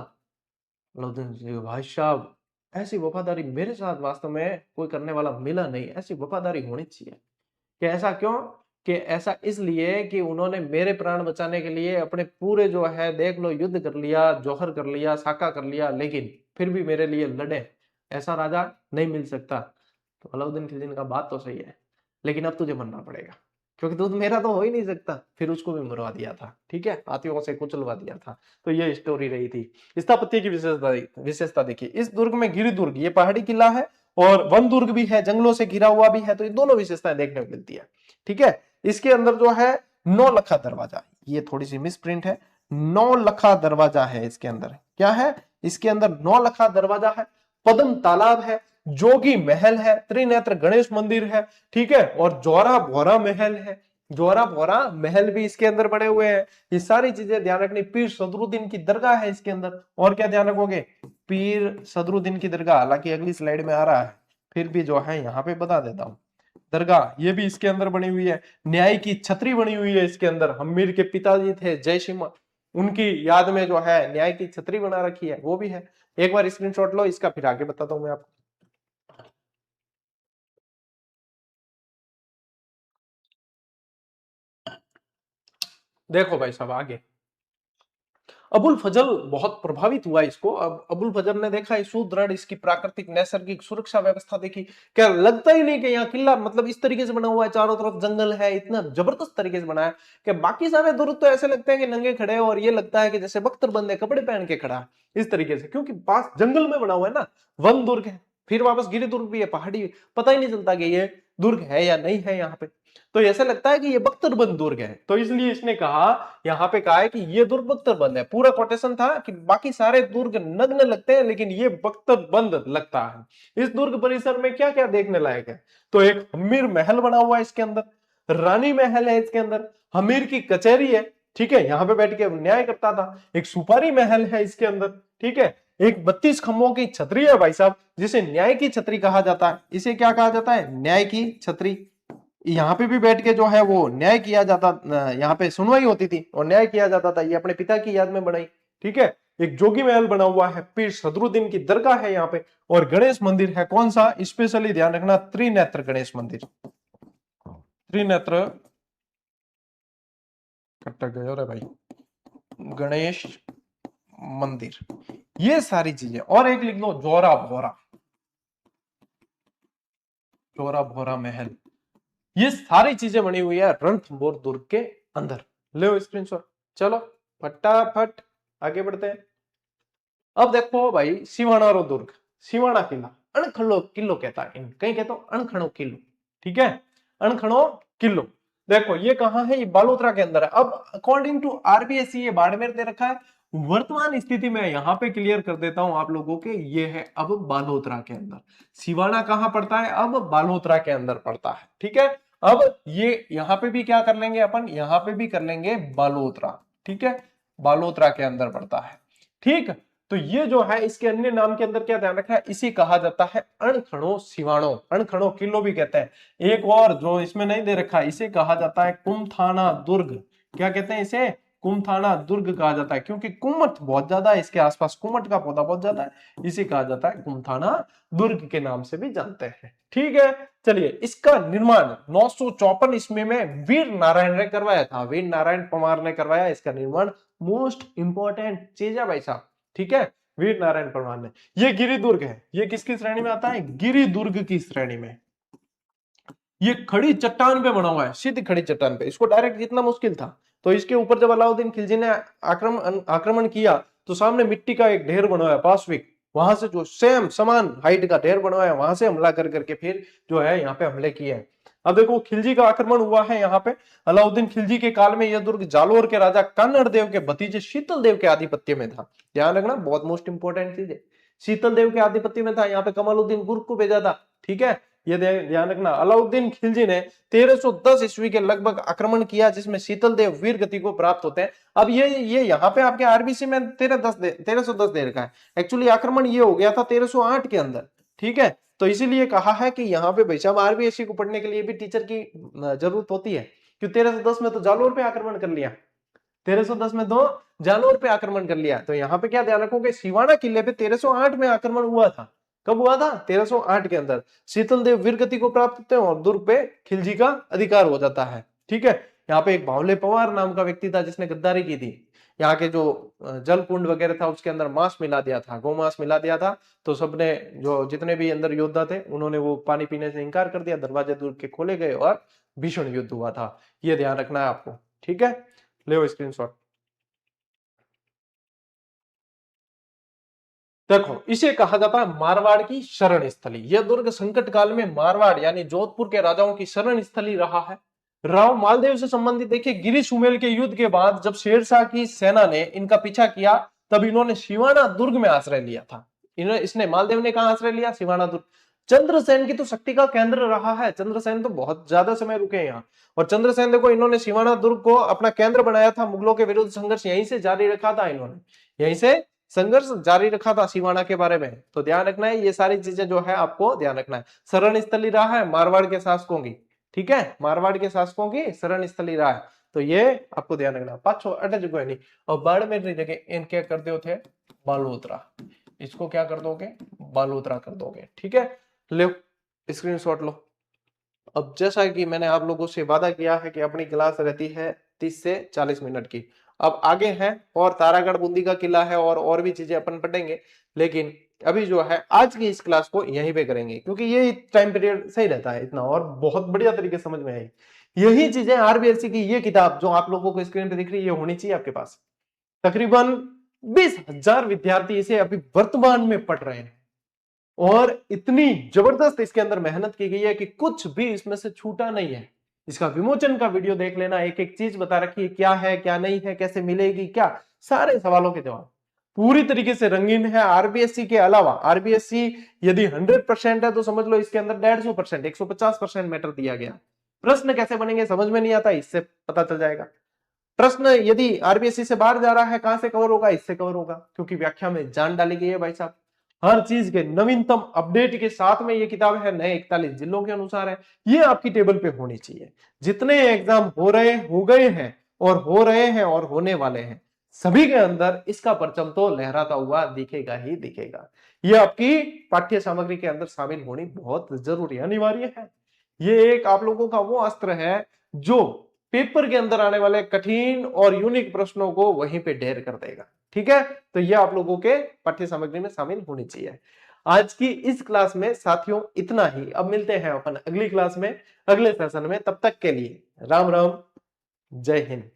अलाउद्दीन खिलजी, भाई साहब ऐसी वफादारी मेरे साथ वास्तव में कोई करने वाला मिला नहीं, ऐसी वफादारी होनी चाहिए। कि ऐसा क्यों, कि ऐसा इसलिए कि उन्होंने मेरे प्राण बचाने के लिए अपने पूरे जो है देख लो युद्ध कर लिया, जौहर कर लिया, साका कर लिया, लेकिन फिर भी मेरे लिए लड़े, ऐसा राजा नहीं मिल सकता। तो अलाउद्दीन खिलजी का बात तो सही है, लेकिन अब तुझे मनना पड़ेगा, क्योंकि दूध मेरा तो हो ही नहीं सकता। फिर उसको भी मरवा दिया था, ठीक है, हाथियों से कुचलवा दिया था। तो ये स्टोरी रही थी। स्थापत्य की विशेषता देखिए, इस दुर्ग में गिरि दुर्ग, ये पहाड़ी किला है, और वन दुर्ग भी है, जंगलों से घिरा हुआ भी है, तो ये दोनों विशेषताएं देखने को मिलती है, ठीक है। इसके अंदर जो है 9 लखा दरवाजा, ये थोड़ी सी मिस प्रिंट है, 9 लखा दरवाजा है इसके अंदर। क्या है इसके अंदर? 9 लखा दरवाजा है, पद्म तालाब है, जोगी महल है, त्रिनेत्र गणेश मंदिर है, ठीक है, और जोरा भोरा महल है। जोरा भोरा महल भी इसके अंदर बने हुए हैं। ये सारी चीजें ध्यान रखनी। पीर सदरुद्दीन की दरगाह है इसके अंदर, और क्या ध्यान रखोगे? पीर सदरुद्दीन की दरगाह, हालांकि अगली स्लाइड में आ रहा है, फिर भी जो है यहाँ पे बता देता हूं। दरगाह ये भी इसके अंदर बनी हुई है। न्याय की छतरी बनी हुई है इसके अंदर, हम्मीर के पिताजी थे जय सिंह, उनकी याद में जो है न्याय की छतरी बना रखी है, वो भी है। एक बार स्क्रीनशॉट लो इसका, फिर आगे बताता हूं मैं आपको। देखो भाई साहब आगे, अबुल फजल बहुत प्रभावित हुआ इसको। अब अबुल फजल ने देखा सुदृढ़ इसकी प्राकृतिक नैसर्गिक सुरक्षा व्यवस्था देखी, क्या लगता ही नहीं कि यहाँ किला मतलब इस तरीके से बना हुआ है, चारों तरफ जंगल है, इतना जबरदस्त तरीके से बना है कि बाकी सारे दुर्ग तो ऐसे लगते हैं कि नंगे खड़े हैं, और ये लगता है कि जैसे बख्तर कपड़े पहन के खड़ा है इस तरीके से, क्योंकि पास जंगल में बना हुआ है ना, वन दुर्ग है, फिर वापस गिरि दुर्ग भी है, पहाड़ी, पता ही नहीं चलता कि ये दुर्ग है या नहीं है यहाँ पे। तो ऐसा लगता है कि ये बख्तरबंद दुर्ग है, तो इसलिए इसने कहा, यहाँ पे कहा है कि ये दुर्ग बख्तरबंद है। पूरा कोटेशन था कि बाकी सारे दुर्ग नग्न लगते हैं, लेकिन ये बख्तरबंद लगता है। इस दुर्ग परिसर में क्या क्या देखने लायक है? तो एक हमीर महल बना हुआ है इसके अंदर, रानी महल है इसके अंदर, हमीर की कचहरी है, ठीक है, यहाँ पे बैठ के न्याय करता था। एक सुपारी महल है इसके अंदर, ठीक है, एक 32 खंभों की छतरी है भाई साहब, जिसे न्याय की छतरी कहा जाता है। इसे क्या कहा जाता है? न्याय की छतरी। यहाँ पे भी बैठ के जो है वो न्याय किया जाता, यहाँ पे सुनवाई होती थी और न्याय किया जाता था। ये अपने पिता की याद में बनाई, ठीक है। एक जोगी महल बना हुआ है, पीर सदरुद्दीन की दरगाह है यहाँ पे, और गणेश मंदिर है। कौन सा? स्पेशली ध्यान रखना, त्रिनेत्र गणेश मंदिर। त्रिनेत्र कट्टा गया रे भाई, गणेश मंदिर, ये सारी चीजें। और एक लिख लो, जोरा भोरा, जोरा भोरा महल, ये सारी चीजें बनी हुई है रणथंभौर दुर्ग के अंदर। ले स्क्रीनशॉट। चलो फटाफट आगे बढ़ते हैं। अब देखो भाई, सिवाना रो दुर्ग, सिवाना किला, अणखड़ो किलो कहता है, कहीं कहता हूं अणखड़ो किलो, ठीक है, अणखड़ो किलो। देखो ये कहां है? ये बालोतरा के अंदर है। अब अकॉर्डिंग टू आरबीएससी ये बाड़मेर दे रखा है, वर्तमान स्थिति में यहां पे क्लियर कर देता हूं आप लोगों के, ये है अब बालोतरा के अंदर। सिवाना कहां पड़ता है? अब बालोतरा के अंदर पड़ता है, ठीक है। अब ये यहां पे भी क्या कर लेंगे अपन, यहां पे भी कर लेंगे बालोतरा, ठीक है, बालोतरा के अंदर पड़ता है, ठीक। तो ये जो है इसके अन्य नाम के अंदर क्या ध्यान रखना है, इसी कहा जाता है अणखड़ो सिवाणो, अणखड़ो किलो भी कहते हैं। एक और जो इसमें नहीं दे रखा, इसे कहा जाता है कुमथाना दुर्ग। क्या कहते हैं इसे? कुमथाना दुर्ग कहा जाता है, क्योंकि कुमट बहुत ज्यादा है इसके आसपास, कुमट का पौधा बहुत ज्यादा है, इसे कहा जाता है कुमथाना दुर्ग के नाम से भी जानते हैं, ठीक है। चलिए, इसका निर्माण 954 ईस्वी में वीर नारायण ने करवाया था, वीर नारायण परमार ने करवाया इसका निर्माण। मोस्ट इंपॉर्टेंट चीज है भाई साहब, ठीक है, वीर नारायण परमार ने। ये गिरि दुर्ग है, ये किसकी श्रेणी में आता है? गिरि दुर्ग की श्रेणी में। ये खड़ी चट्टान पे बना हुआ है, सीधी खड़ी चट्टान पे, इसको डायरेक्ट जितना मुश्किल था। तो इसके ऊपर जब अलाउद्दीन खिलजी ने आक्रमण किया, तो सामने मिट्टी का एक ढेर बना हुआ है पासविक, वहां से जो सेम समान हाइट का ढेर बना हुआ है, वहां से हमला कर करके फिर जो है यहाँ पे हमले किए हैं। अब देखो, खिलजी का आक्रमण हुआ है यहाँ पे। अलाउद्दीन खिलजी के काल में यह दुर्ग जालोर के राजा कान्हड़ देव के भतीजे शीतल देव के आधिपत्य में था। ध्यान रखना, बहुत मोस्ट इंपोर्टेंट चीज है, शीतल देव के आधिपत्य में था। यहाँ पे कमालुद्दीन गुर्क को भेजा था, ठीक है, ये ध्यान रखना। अलाउद्दीन खिलजी ने 1310 ईस्वी के लगभग आक्रमण किया, जिसमें शीतल देव वीर गति को प्राप्त होते हैं। अब ये यहाँ पे आपके आरबीसी में 1310 दे रखा है, एक्चुअली आक्रमण ये हो गया था 1308 के अंदर, ठीक है। तो इसीलिए कहा है कि यहाँ पे भाई साहब आरबीएससी को पढ़ने के लिए भी टीचर की जरूरत होती है, क्यों 1310 में तो जालोर पे आक्रमण कर लिया, 1310 में तो जालोर पे आक्रमण कर लिया। तो यहाँ पे क्या ध्यान रखोगे, सिवाना किले पे 1308 में आक्रमण हुआ था। कब हुआ था? 1308 के अंदर। शीतल देव वीर गति को प्राप्त होते हैं और दुर्ग पे खिलजी का अधिकार हो जाता है, ठीक है। यहाँ पे एक बावले पवार नाम का व्यक्ति था जिसने गद्दारी की थी। यहाँ के जो जल कुंड वगैरह था उसके अंदर मांस मिला दिया था, गौ मांस मिला दिया था। तो सबने, जो जितने भी अंदर योद्धा थे, उन्होंने वो पानी पीने से इनकार कर दिया, दरवाजे दूर के खोले गए और भीषण युद्ध हुआ था। ये ध्यान रखना है आपको, ठीक है। ले स्क्रीनशॉट। देखो, इसे कहा जाता है मारवाड़ की शरण स्थली। यह दुर्ग संकट काल में मारवाड़ यानी जोधपुर के राजाओं की शरण स्थली रहा है। राव मालदेव से संबंधित देखिए, गिरी सुमेल के युद्ध के बाद जब शेरशाह की सेना ने इनका पीछा किया, तब इन्होंने सिवाना दुर्ग में आश्रय लिया था। इसने मालदेव ने कहा आश्रय लिया? सिवाना दुर्ग। चंद्रसेन की तो शक्ति का केंद्र रहा है, चंद्रसेन तो बहुत ज्यादा समय रुके यहाँ। और चंद्रसेन देखो, इन्होंने सिवाना दुर्ग को अपना केंद्र बनाया था, मुगलों के विरुद्ध संघर्ष यहीं से जारी रखा था इन्होंने, यहीं से संघर्ष जारी रखा था सिवाना के बारे में। तो ध्यान रखना है, ये सारी चीजें जो है आपको ध्यान रखना है। शरण स्थली रहा है मारवाड़ के शासकों की, ठीक है, मारवाड़ के शासकों की शरण स्थली रहा है। तो ये आपको ध्यान रखना। पाछो अटच गए नहीं। और बाड़मेर की जगह इन क्या कर दो थे? बालोतरा। इसको क्या कर दोगे? बालोतरा कर दोगे, ठीक है। लो स्क्रीनशॉट लो। अब जैसा कि मैंने आप लोगों से वादा किया है कि अपनी क्लास रहती है 30 से 40 मिनट की। अब आगे है और तारागढ़ बूंदी का किला है और भी चीजें अपन पढ़ेंगे, लेकिन अभी जो है आज की इस क्लास को यहीं पे करेंगे, क्योंकि ये टाइम पीरियड सही रहता है इतना, और बहुत बढ़िया तरीके से समझ में आई। यही चीजें आरबीएससी की ये किताब जो आप लोगों को स्क्रीन पे दिख रही है, ये होनी चाहिए आपके पास। तकरीबन 20,000 विद्यार्थी इसे अभी वर्तमान में पढ़ रहे हैं, और इतनी जबरदस्त इसके अंदर मेहनत की गई है कि कुछ भी इसमें से छूटा नहीं है। इसका विमोचन का वीडियो देख लेना, एक एक चीज बता रखी है, क्या है क्या नहीं है, कैसे मिलेगी, क्या सारे सवालों के जवाब पूरी तरीके से रंगीन है। आरबीएससी के अलावा, आरबीएससी यदि 100% है तो समझ लो इसके अंदर 150%, 150% मैटर दिया गया। प्रश्न कैसे बनेंगे समझ में नहीं आता, इससे पता चल जाएगा। प्रश्न यदि आरबीएससी से बाहर जा रहा है, कहां से कवर होगा? इससे कवर होगा, क्योंकि व्याख्या में जान डाली गई है भाई साहब। हर चीज के नवीनतम अपडेट के साथ में ये किताब है, नए 41 जिलों के अनुसार है। ये आपकी टेबल पे होनी चाहिए। जितने एग्जाम हो रहे, हो गए हैं और हो रहे हैं और होने वाले हैं, सभी के अंदर इसका परचम तो लहराता हुआ दिखेगा ही दिखेगा। ये आपकी पाठ्य सामग्री के अंदर शामिल होनी बहुत जरूरी, अनिवार्य है। ये एक आप लोगों का वो अस्त्र है जो पेपर के अंदर आने वाले कठिन और यूनिक प्रश्नों को वहीं पे ढेर कर देगा, ठीक है। तो ये आप लोगों के पाठ्य सामग्री में शामिल होनी चाहिए। आज की इस क्लास में साथियों इतना ही। अब मिलते हैं अपन अगली क्लास में, अगले सेशन में। तब तक के लिए राम राम, जय हिंद।